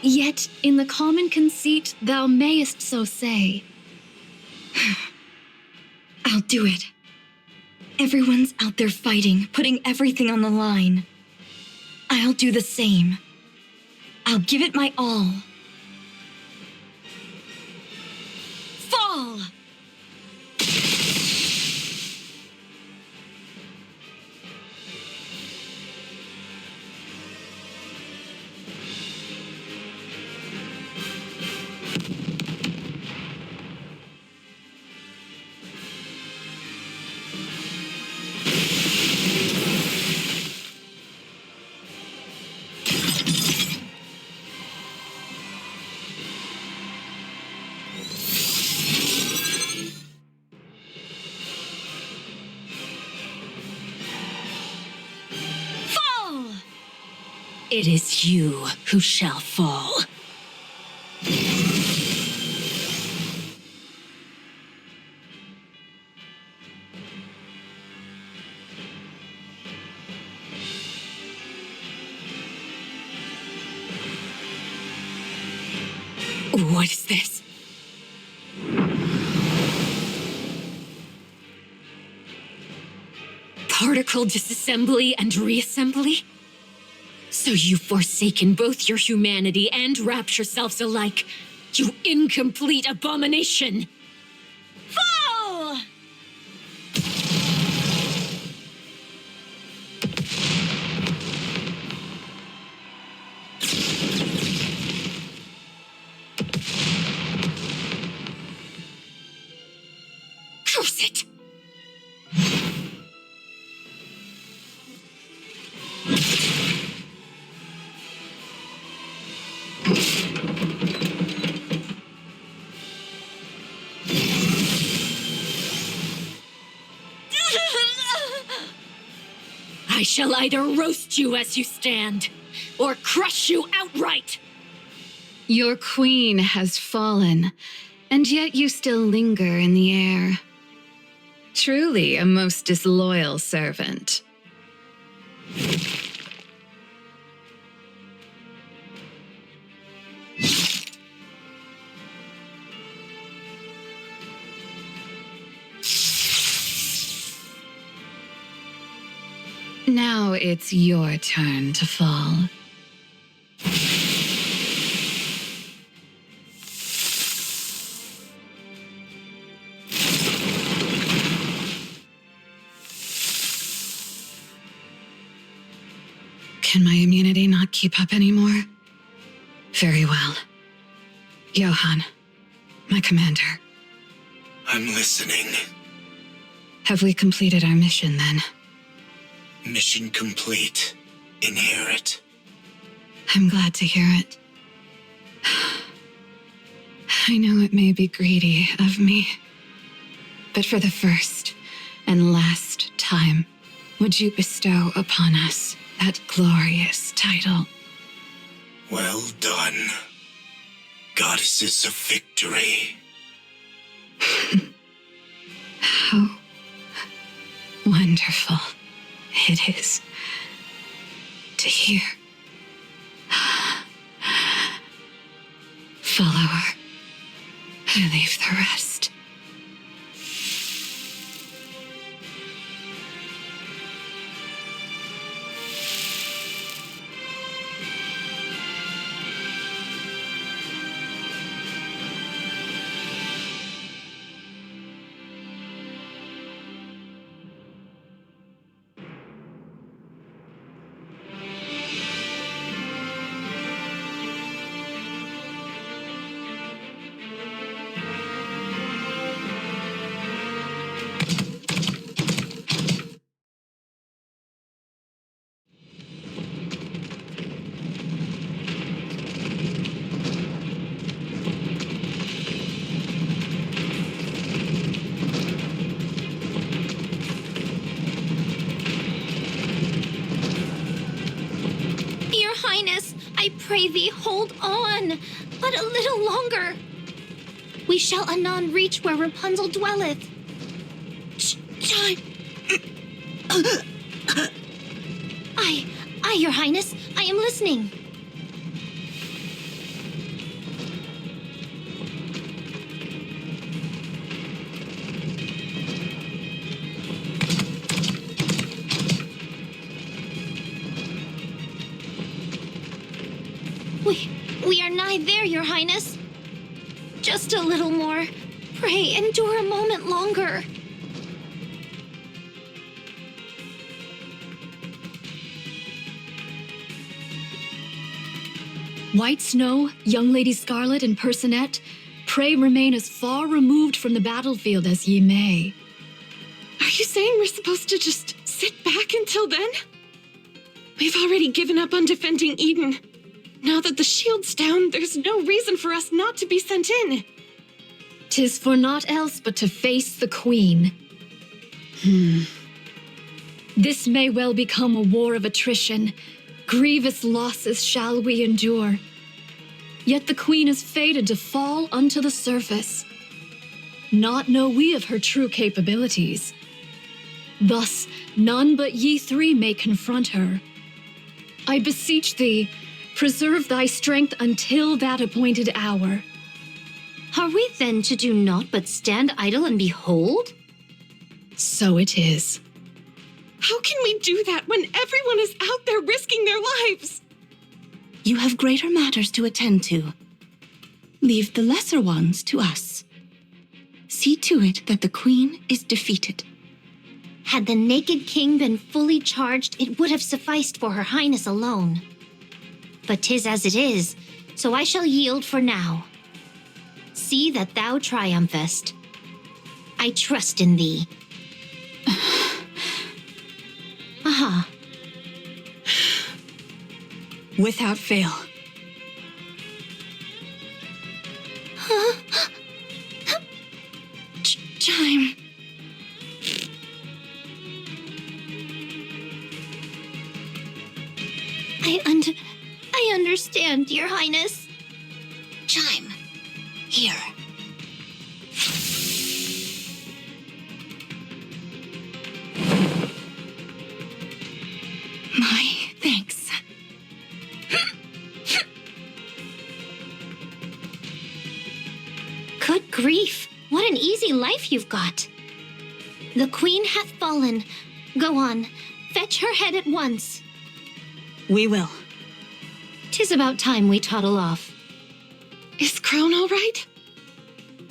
Yet, in the common conceit, thou mayest so say. I'll do it. Everyone's out there fighting, putting everything on the line. I'll do the same. I'll give it my all. Fall! It is you who shall fall. What is this? Particle disassembly and reassembly? So you've forsaken both your humanity and Rapture selves alike, you incomplete abomination! Fall! Curse it! I shall either roast you as you stand, or crush you outright! Your queen has fallen, and yet you still linger in the air. Truly a most disloyal servant. Now it's your turn to fall. Can my immunity not keep up anymore? Very well. Johan, my commander. I'm listening. Have we completed our mission then? Mission complete. Inherit. I'm glad to hear it. I know it may be greedy of me, but for the first and last time, would you bestow upon us that glorious title? Well done, goddesses of victory. How wonderful it is to hear. Follow her. I leave the rest. Your Highness, I pray thee, hold on, but a little longer. We shall anon reach where Rapunzel dwelleth. Chime. Aye, Your Highness, I am listening. We are nigh there, Your Highness. Just a little more. Pray, endure a moment longer. White Snow, Young Lady Scarlet, and Personette, pray remain as far removed from the battlefield as ye may. Are you saying we're supposed to just sit back until then? We've already given up on defending Eden. Now that the shield's down, there's no reason for us not to be sent in. 'Tis for naught else but to face the Queen. This may well become a war of attrition. Grievous losses shall we endure. Yet the Queen is fated to fall unto the surface. Not know we of her true capabilities. Thus, none but ye three may confront her. I beseech thee, preserve thy strength until that appointed hour. Are we then to do naught but stand idle and behold? So it is. How can we do that when everyone is out there risking their lives? You have greater matters to attend to. Leave the lesser ones to us. See to it that the Queen is defeated. Had the Naked King been fully charged, it would have sufficed for Her Highness alone. But 'tis as it is, so I shall yield for now. See that thou triumphest. I trust in thee. Aha. Without fail. Chime. I understand, Your Highness. Chime. Here. My thanks. Good grief, what an easy life you've got. The Queen hath fallen. Go on, fetch her head at once. We will. 'Tis about time we toddle off. Is Crone all right?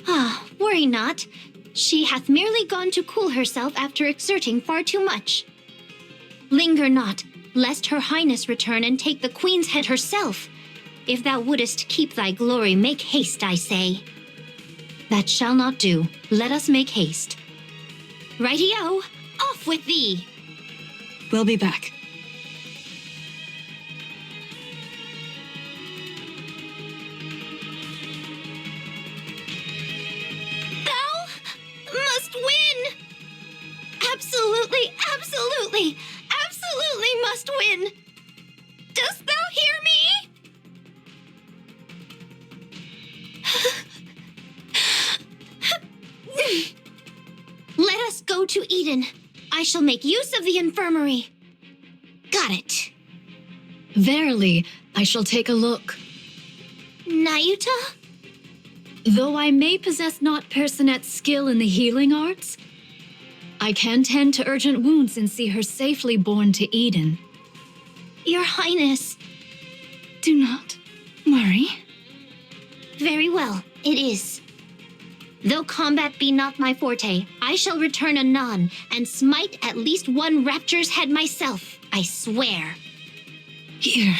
Ah, worry not. She hath merely gone to cool herself after exerting far too much. Linger not, lest Her Highness return and take the Queen's head herself. If thou wouldest keep thy glory, make haste, I say. That shall not do. Let us make haste. Righty-o, off with thee! We'll be back. absolutely, absolutely, absolutely must win. Dost thou hear me? Let us go to Eden. I shall make use of the infirmary. Got it. Verily, I shall take a look. Nayuta? Though I may possess not Personette's skill in the healing arts, I can tend to urgent wounds and see her safely borne to Eden. Your Highness. Do not worry. Very well, it is. Though combat be not my forte, I shall return anon and smite at least one rapture's head myself, I swear. Here.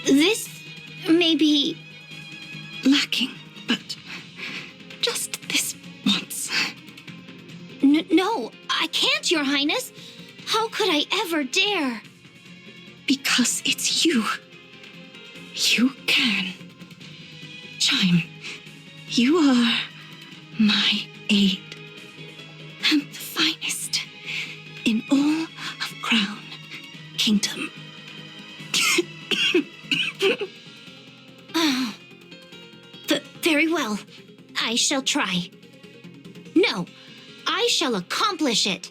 This may be lacking, but just this once. No, I can't, Your Highness. How could I ever dare? Because it's you. You can. Chime, you are my aid. And the finest in all of Crown Kingdom. Very well. I shall try. No, I shall accomplish it.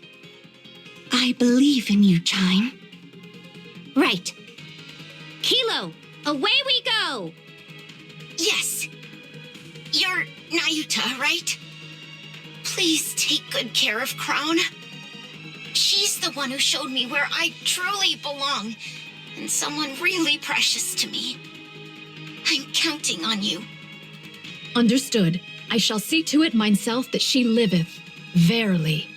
I believe in you, Chime. Right. Kilo, away we go! Yes. You're Nayuta, right? Please take good care of Crown. She's the one who showed me where I truly belong, and someone really precious to me. I'm counting on you. Understood. I shall see to it myself that she liveth. Verily.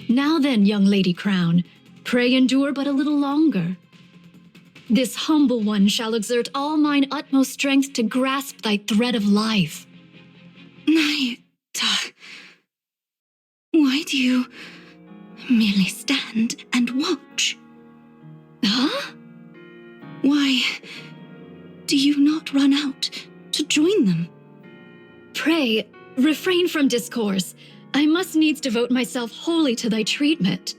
Now then, young Lady Crown, pray endure but a little longer. This humble one shall exert all mine utmost strength to grasp thy thread of life. Nayuta, why do you merely stand and watch? Huh? Why do you not run out to join them? Pray, refrain from discourse. I must needs devote myself wholly to thy treatment.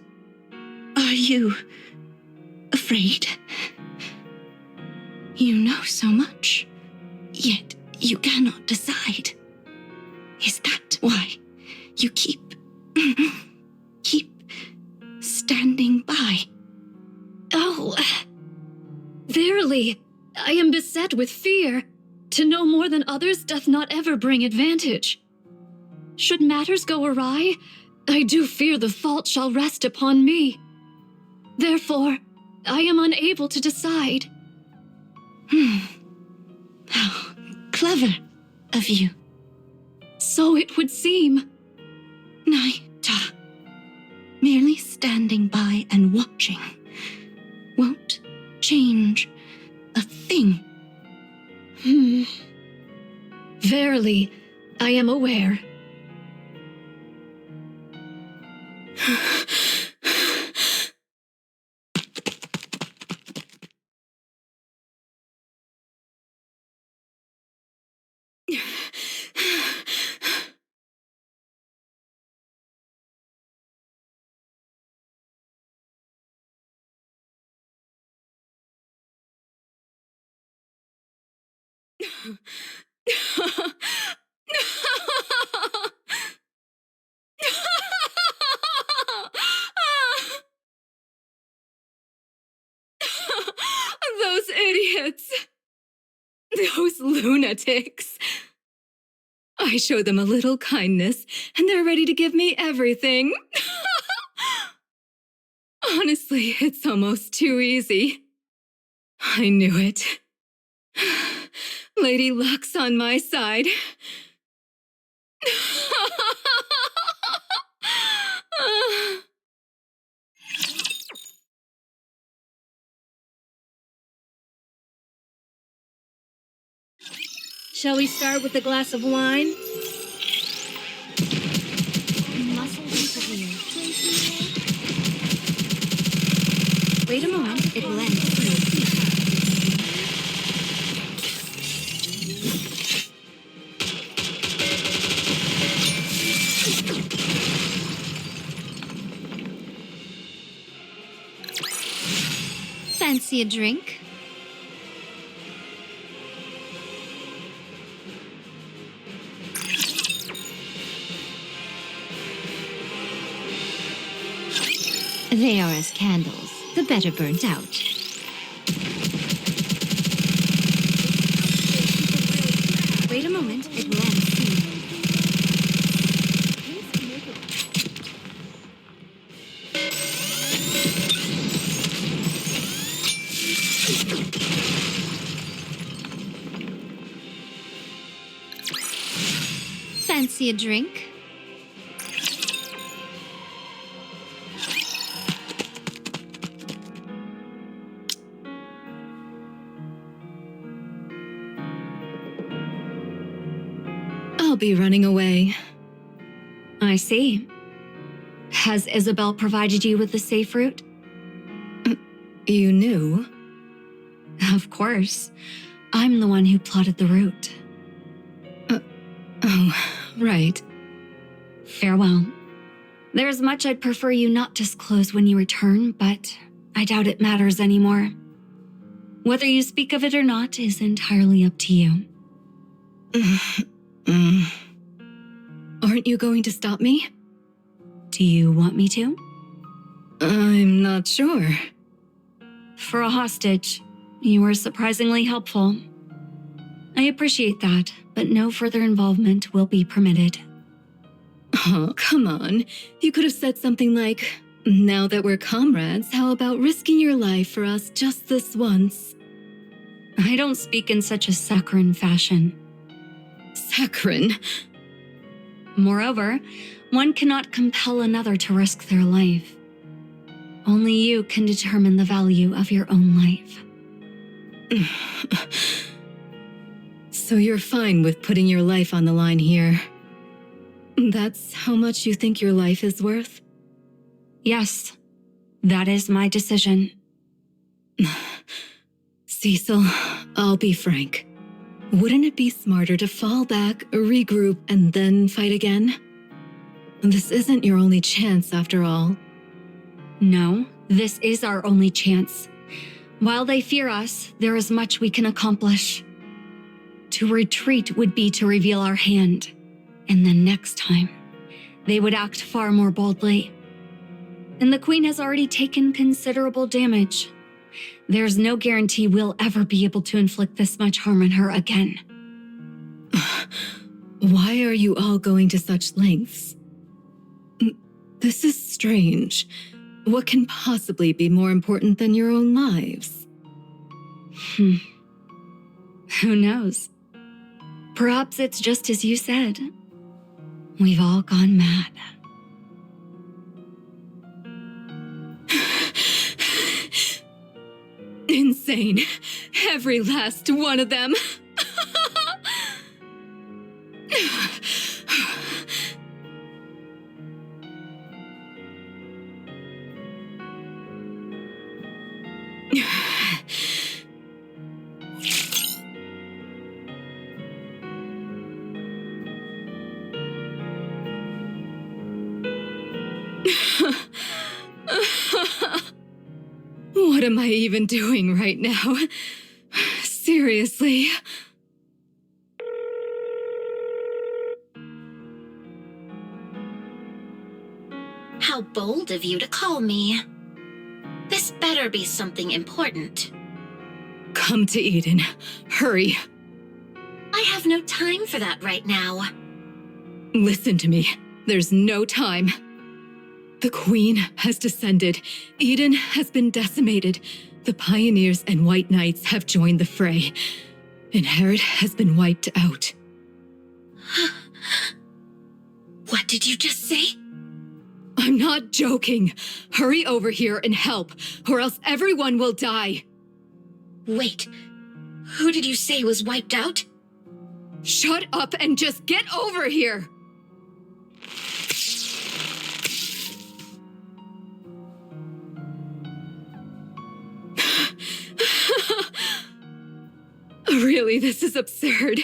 Are you afraid? You know so much, yet you cannot decide. Is that why you keep standing by? Oh, verily, I am beset with fear. To know more than others doth not ever bring advantage. Should matters go awry, I do fear the fault shall rest upon me. Therefore, I am unable to decide. How clever of you. So it would seem. Nayuta, merely standing by and watching won't change a thing. Verily, I am aware. Those idiots! Those lunatics! I show them a little kindness, and they're ready to give me everything. Honestly, it's almost too easy. I knew it. Lady Luck's on my side. Shall we start with a glass of wine? Muscle persevere. Wait a moment, it will end soon. Fancy a drink? They are as candles, the better burnt out. Wait a moment, it will end soon. Fancy a drink? I'll be running away. I see. Has Isabel provided you with the safe route? You knew? Of course. I'm the one who plotted the route. Oh, right. Farewell. There's much I'd prefer you not disclose when you return, but I doubt it matters anymore. Whether you speak of it or not is entirely up to you. Aren't you going to stop me? Do you want me to? I'm not sure. For a hostage, you were surprisingly helpful. I appreciate that, but no further involvement will be permitted. Oh, come on. You could have said something like, now that we're comrades, how about risking your life for us just this once? I don't speak in such a saccharine fashion. Saccharine? Moreover, one cannot compel another to risk their life. Only you can determine the value of your own life. So you're fine with putting your life on the line here? That's how much you think your life is worth? Yes, that is my decision. Cecil, I'll be frank. Wouldn't it be smarter to fall back, regroup, and then fight again? This isn't your only chance, after all. No, this is our only chance. While they fear us, there is much we can accomplish. To retreat would be to reveal our hand, and then next time, they would act far more boldly. And the Queen has already taken considerable damage. There's no guarantee we'll ever be able to inflict this much harm on her again. Why are you all going to such lengths? This is strange. What can possibly be more important than your own lives? Who knows? Perhaps it's just as you said. We've all gone mad. Insane. Every last one of them. What am I even doing right now? Seriously? How bold of you to call me. This better be something important. Come to Eden. Hurry. I have no time for that right now. Listen to me. There's no time. The Queen has descended. Eden has been decimated. The Pioneers and White Knights have joined the fray. And Herod has been wiped out. What did you just say? I'm not joking. Hurry over here and help, or else everyone will die. Wait, who did you say was wiped out? Shut up and just get over here! Really, this is absurd.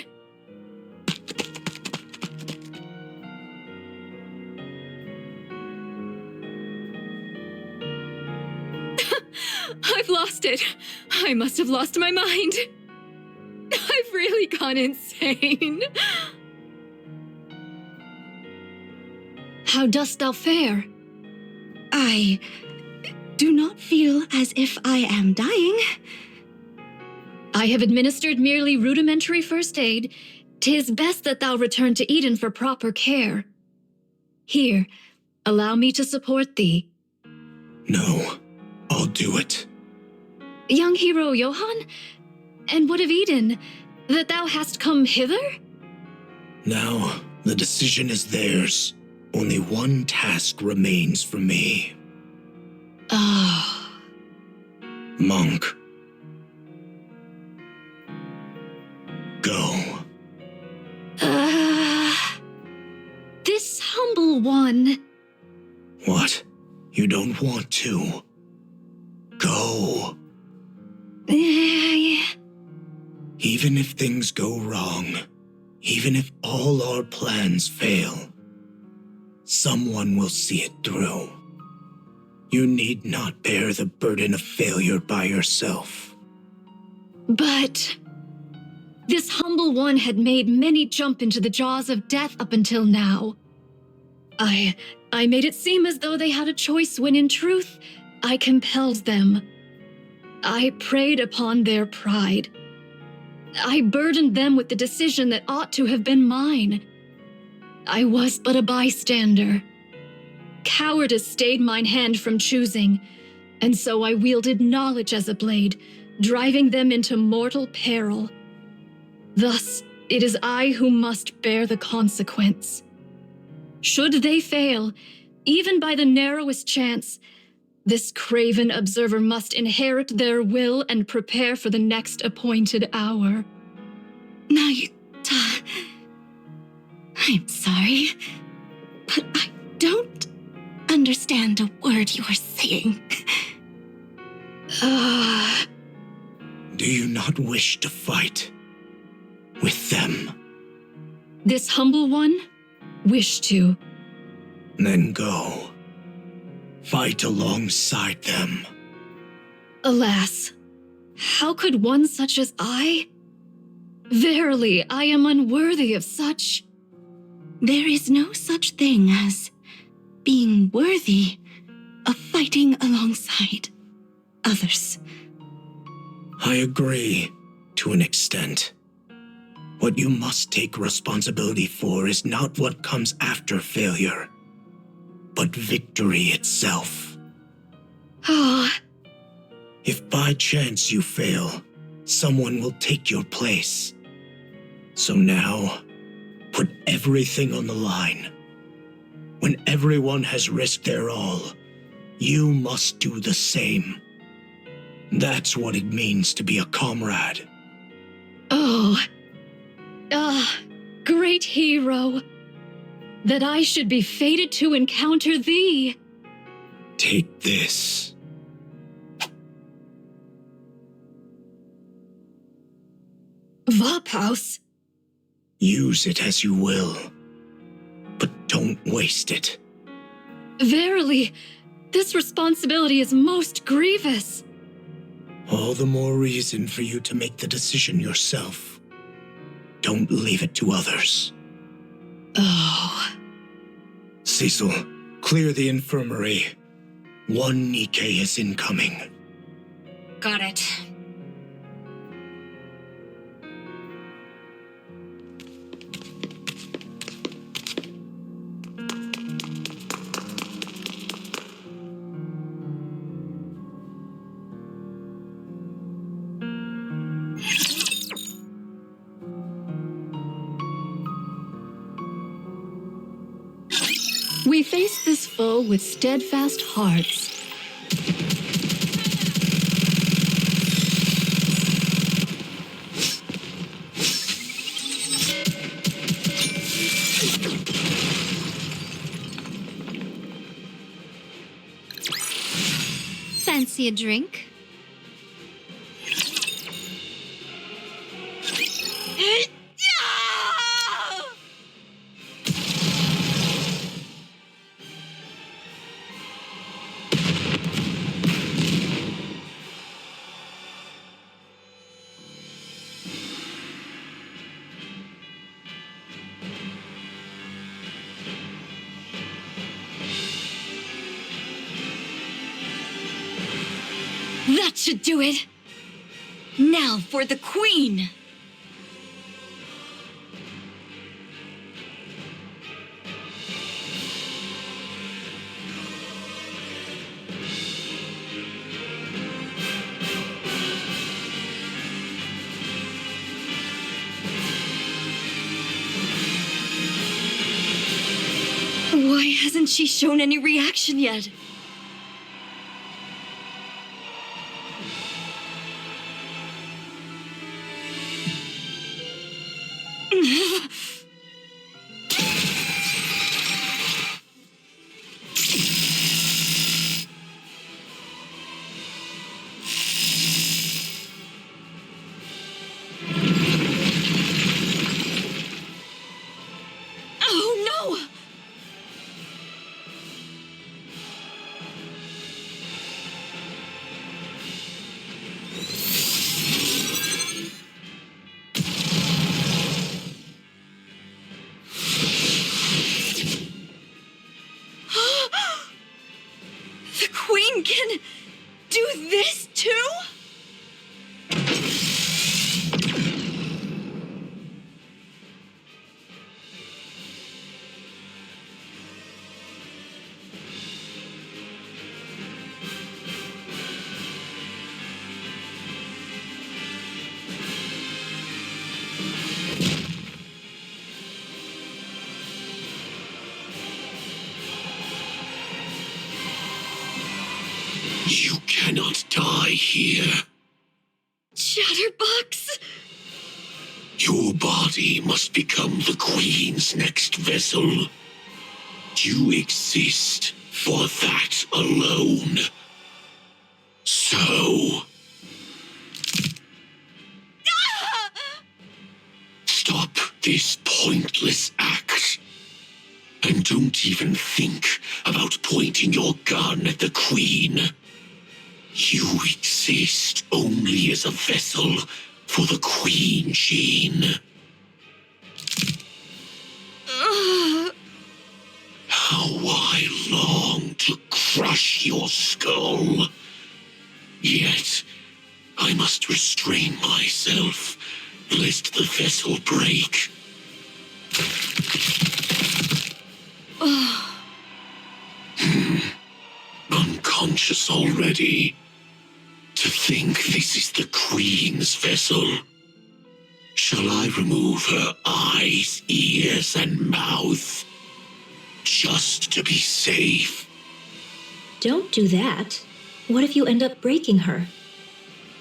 I've lost it. I must have lost my mind. I've really gone insane. How dost thou fare? I do not feel as if I am dying. I have administered merely rudimentary first aid. 'Tis best that thou return to Eden for proper care. Here, allow me to support thee. No, I'll do it. Young hero Johann? And what of Eden? That thou hast come hither? Now, the decision is theirs. Only one task remains for me. Ah. Monk. Go. This humble one. What? You don't want to? Go. Even if things go wrong, even if all our plans fail, someone will see it through. You need not bear the burden of failure by yourself. But this humble one had made many jump into the jaws of death up until now. I made it seem as though they had a choice when in truth, I compelled them. I preyed upon their pride. I burdened them with the decision that ought to have been mine. I was but a bystander. Cowardice stayed mine hand from choosing, and so I wielded knowledge as a blade, driving them into mortal peril. Thus, it is I who must bear the consequence. Should they fail, even by the narrowest chance, this craven observer must inherit their will and prepare for the next appointed hour. Nayuta, I'm sorry, but I don't understand a word you are saying. Do you not wish to fight with them? This humble one? Wish to. Then go. Fight alongside them. Alas, how could one such as I? Verily, I am unworthy of such. There is no such thing as being worthy of fighting alongside others. I agree, to an extent. What you must take responsibility for is not what comes after failure, but victory itself. If by chance you fail, someone will take your place. So now, put everything on the line. When everyone has risked their all, you must do the same. That's what it means to be a comrade. Great hero. That I should be fated to encounter thee. Take this. Vaphaus. Use it as you will, but don't waste it. Verily, this responsibility is most grievous. All the more reason for you to make the decision yourself. Don't leave it to others. Cecil, clear the infirmary. One NIKKE is incoming. Got it. We face this foe with steadfast hearts. Fancy a drink? That should do it. Now for the Queen. Why hasn't she shown any reaction yet? Oh no! The Queen can do this too? You cannot die here. Chatterbox? Your body must become the Queen's next vessel. You exist for that alone. So... Stop this pointless act. And don't even think about pointing your gun at the Queen. You exist only as a vessel for the Queen Gene. How I long to crush your skull. Yet, I must restrain myself, lest the vessel break. Unconscious already. To think this is the Queen's vessel. Shall I remove her eyes, ears, and mouth? Just to be safe. Don't do that. What if you end up breaking her?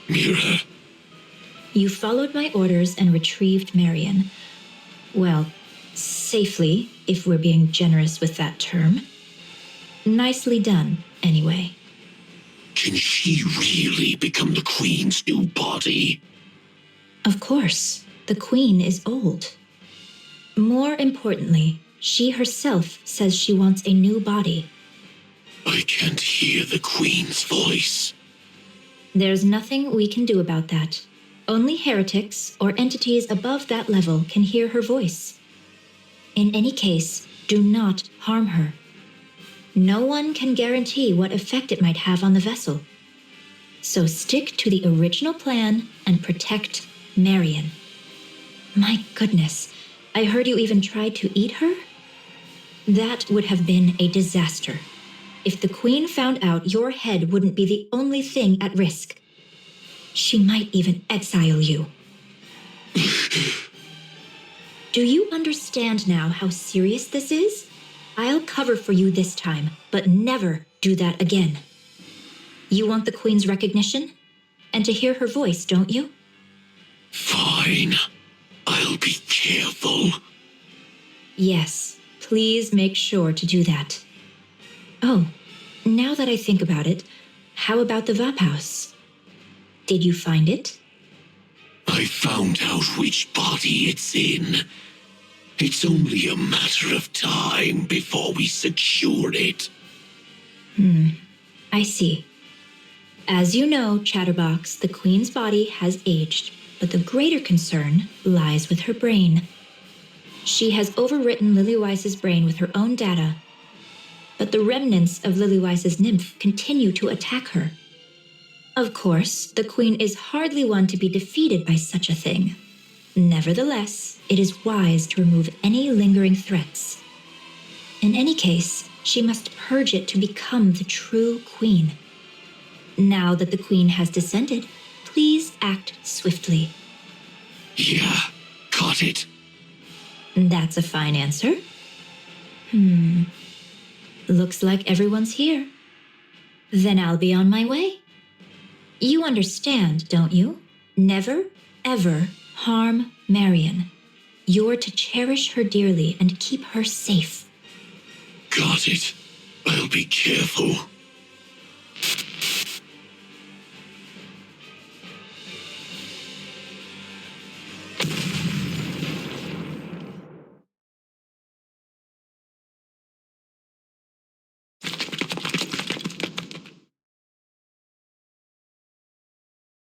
Mira, You followed my orders and retrieved Marion. Well, safely, if we're being generous with that term. Nicely done, anyway. can she really become the Queen's new body? Of course, the Queen is old. More importantly, she herself says she wants a new body. I can't hear the Queen's voice. There's nothing we can do about that. Only heretics or entities above that level can hear her voice. In any case, do not harm her. No one can guarantee what effect it might have on the vessel. So stick to the original plan and protect Marion. My goodness, I heard you even tried to eat her? That would have been a disaster. If the Queen found out, your head wouldn't be the only thing at risk. She might even exile you. Do you understand now how serious this is? I'll cover for you this time, but never do that again. You want the Queen's recognition? And to hear her voice, don't you? Fine. I'll be careful. Yes, please make sure to do that. Oh, now that I think about it, how about the Vap House? Did you find it? I found out which body it's in. It's only a matter of time before we secure it. I see. As you know, Chatterbox, the Queen's body has aged, but the greater concern lies with her brain. She has overwritten Lillyweiss's brain with her own data, but the remnants of Lillyweiss's nymph continue to attack her. Of course, the Queen is hardly one to be defeated by such a thing. Nevertheless, it is wise to remove any lingering threats. In any case, she must purge it to become the true Queen. Now that the Queen has descended, please act swiftly. Yeah, got it. That's a fine answer. Looks like everyone's here. Then I'll be on my way. You understand, don't you? Never, ever harm Marion. You're to cherish her dearly and keep her safe. Got it. I'll be careful.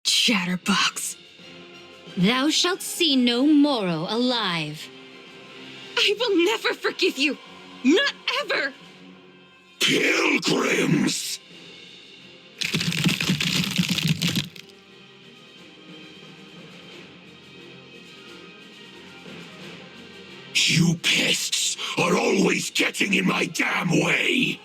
Chatterbox. Thou shalt see no Moro alive. I will never forgive you. Not ever. Pilgrims! You pests are always getting in my damn way!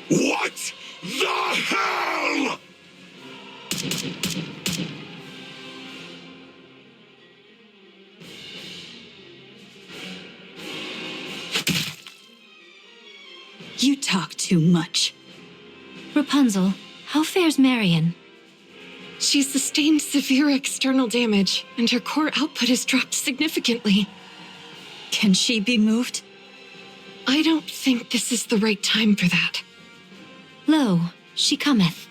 What the hell?! You talk too much. Rapunzel, how fares Marion? She's sustained severe external damage, and her core output has dropped significantly. Can she be moved? I don't think this is the right time for that. Lo, she cometh.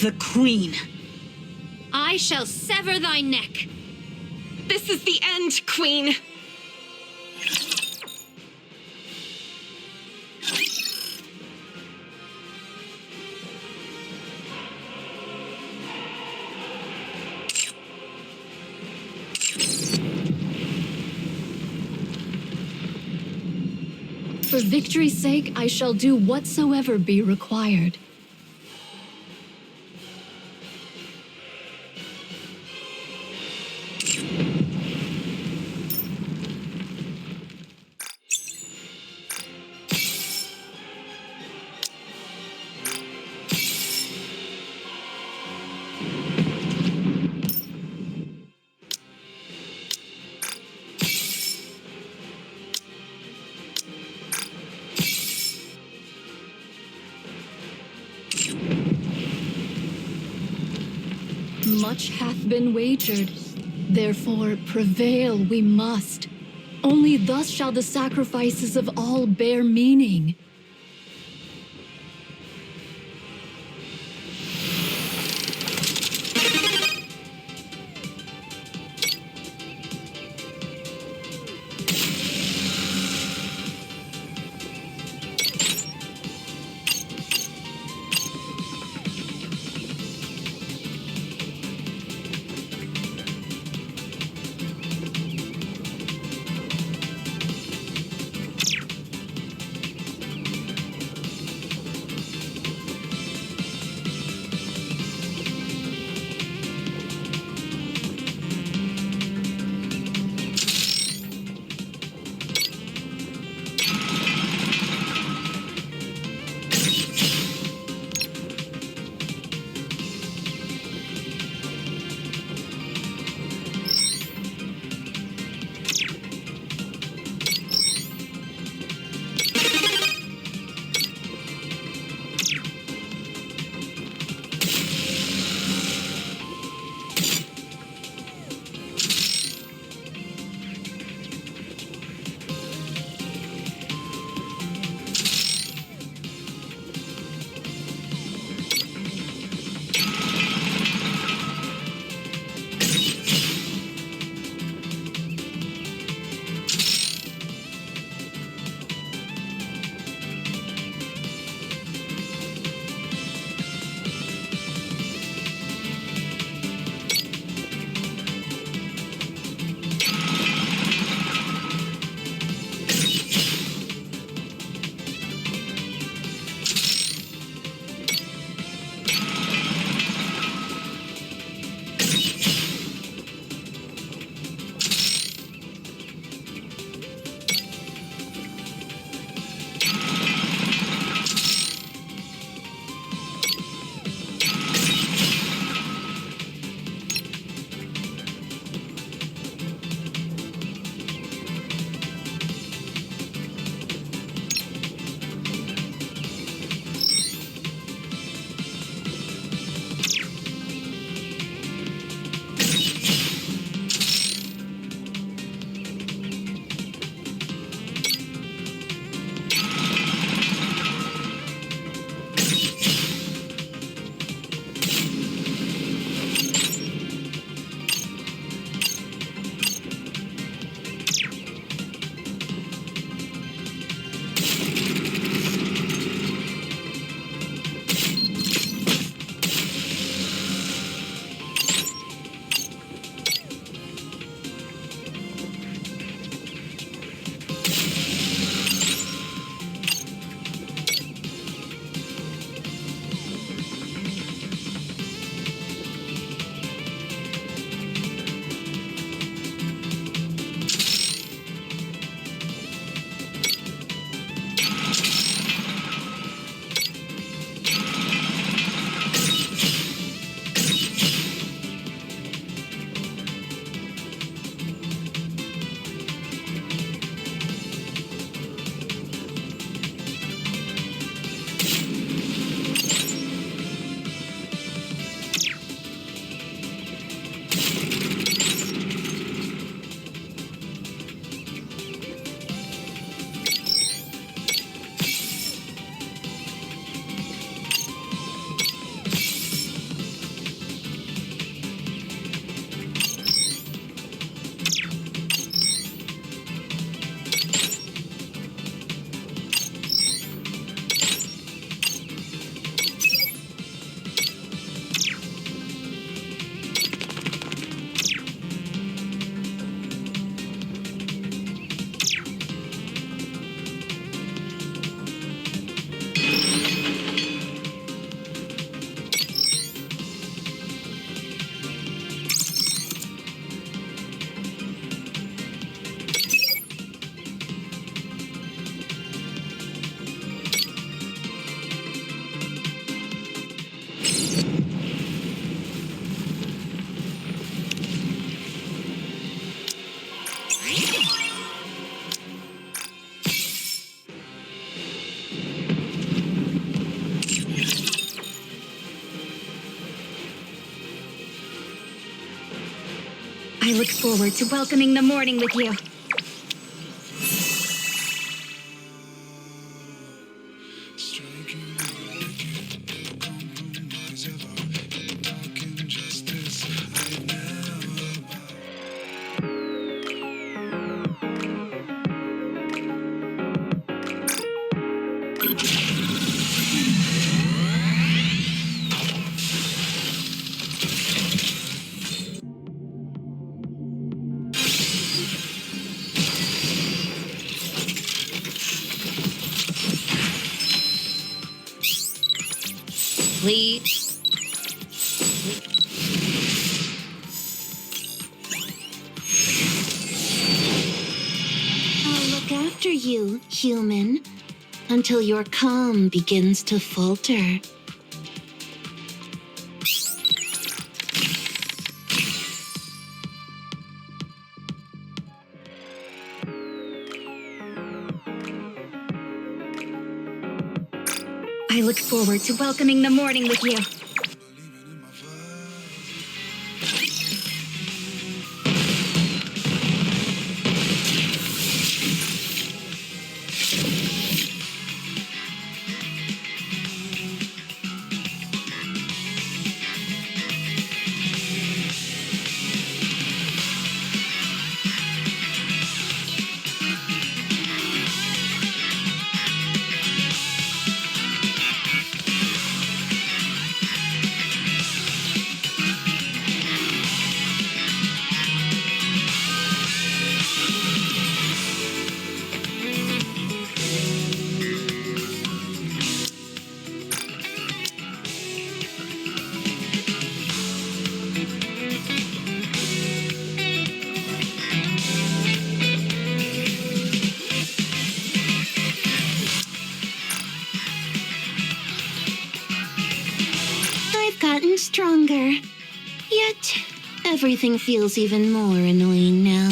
The Queen. I shall sever thy neck. This is the end, Queen. For victory's sake, I shall do whatsoever be required. Much hath been wagered, therefore prevail we must. Only thus shall the sacrifices of all bear meaning. look forward to welcoming the morning with you. Please. I'll look after you, human, until your calm begins to falter. I look forward to welcoming the morning with you. I've gotten stronger. Yet, everything feels even more annoying now.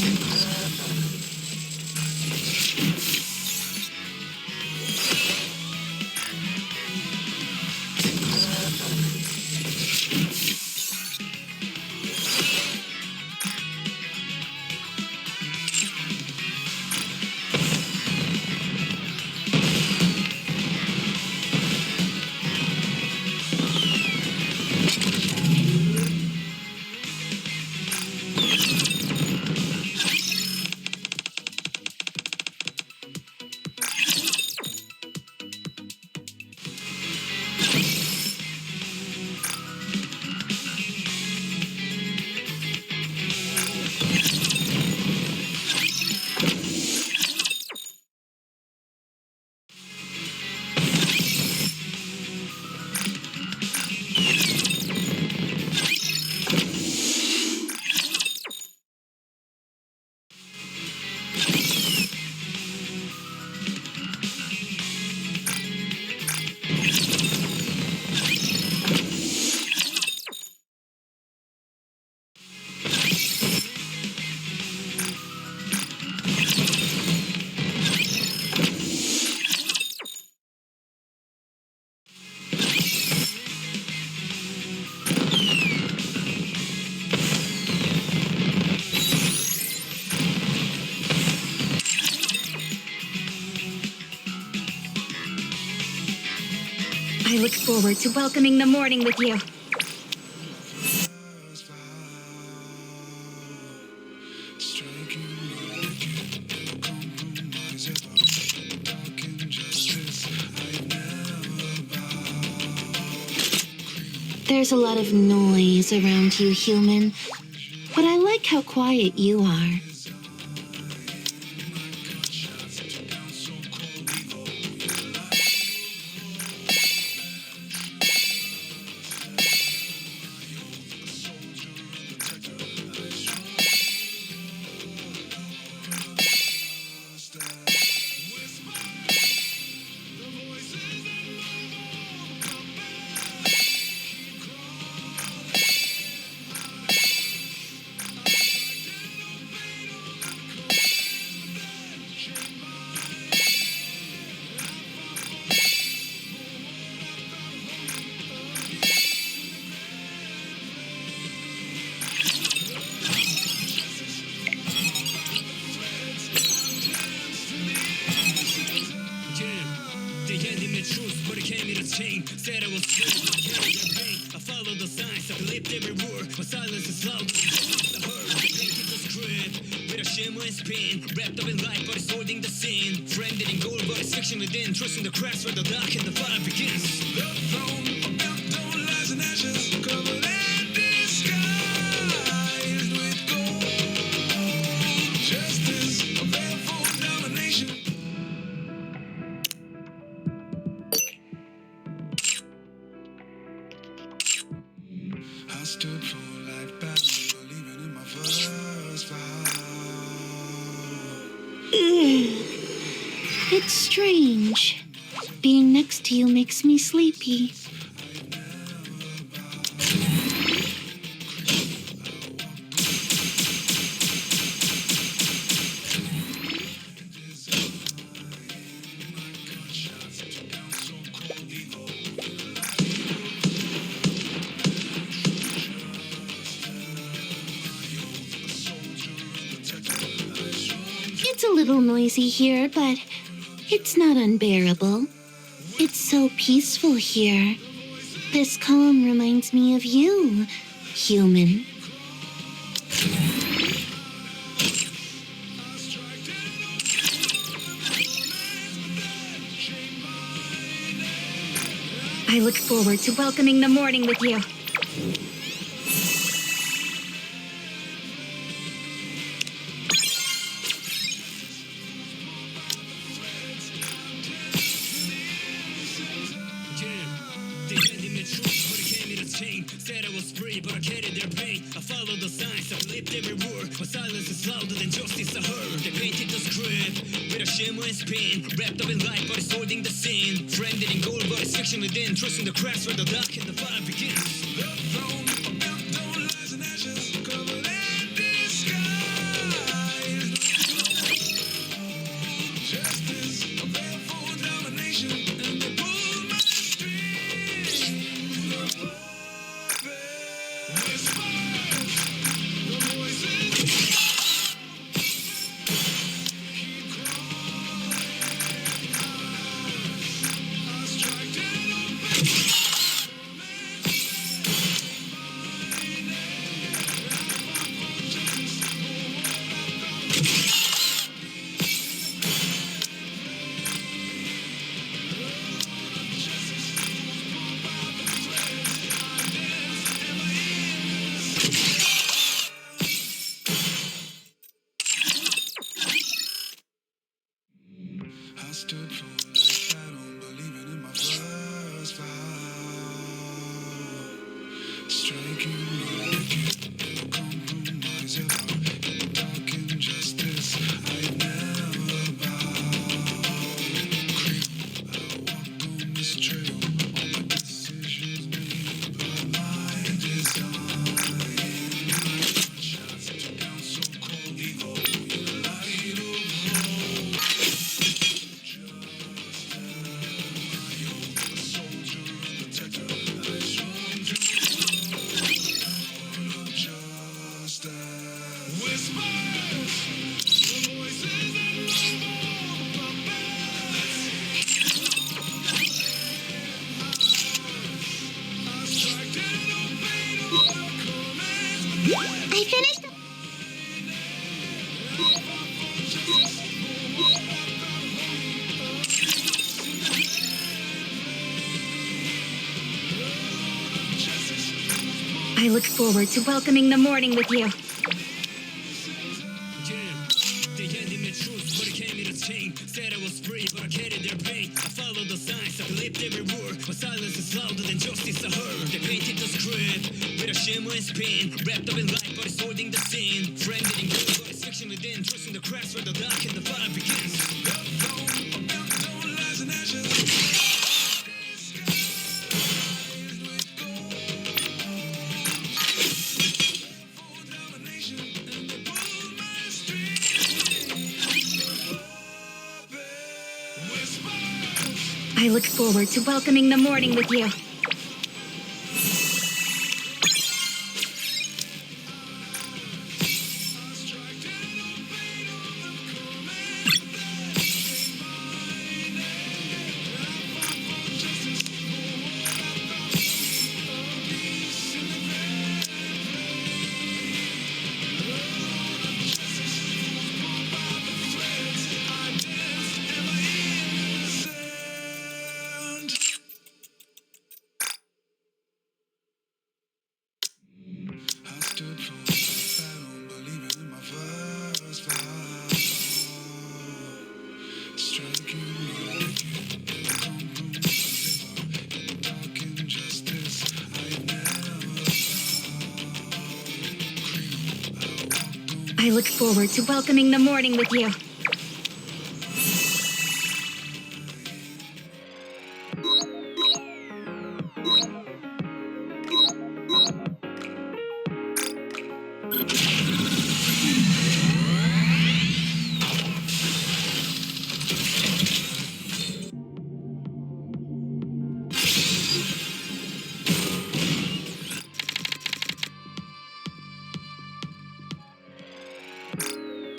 I look forward to welcoming the morning with you. There's a lot of noise around you, human, but I like how quiet you are. chain. Said I was free, but carried their pain. I followed the signs, I believed every word. My silence is loud, the hurt. They painted the script with a shimmer and spin. Wrapped up in light, but it's holding the sin. Friended in gold, but it's fiction within. Trusting the cracks where the dark and the fire begins. The throne of built lies in ashes, covered and disguised with gold. Justice, a baleful domination. I stood for life battle, believing in my first vow. It's strange. Being next to you makes me sleepy. It's a little noisy here, but it's not unbearable. It's so peaceful here. This calm reminds me of you, human. I look forward to welcoming the morning with you. Said I was free, but I carried their pain. I followed the signs, I believed every word. My silence is louder than justice I heard. They painted the script with a shimmer and spin. Wrapped up in light, but it's holding the sin. Friended in gold, but it's fiction within. Trusting the cracks where the dark and the fire begins. The throne of built lies in ashes, covered and disguised. Justice, a baleful domination, and they pull my strings. I stood for life battle, believing in my first vow. Striking wicked, no compromise ever. In dark injustice, I'd never bow. I walked on this trail, all my decisions made by my design. My shots took down so-called evil, in the light of hope. I finished. I look forward to welcoming the morning with you. They handed me truth, but it came in a chain. Said I was free, but I carried their pain. I followed the signs, I believed every word. My silence is louder than justice I heard. They painted the script with a shimmer and spin. Wrapped up in light, but it's holding the sin. Friended in gold, but it's fiction within. Trusting the cracks where the dark and the fire begins. The throne of built lies in ashes. I look forward to welcoming the morning with you. look forward to welcoming the morning with you.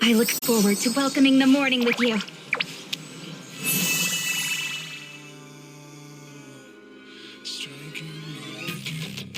I look forward to welcoming the morning with you.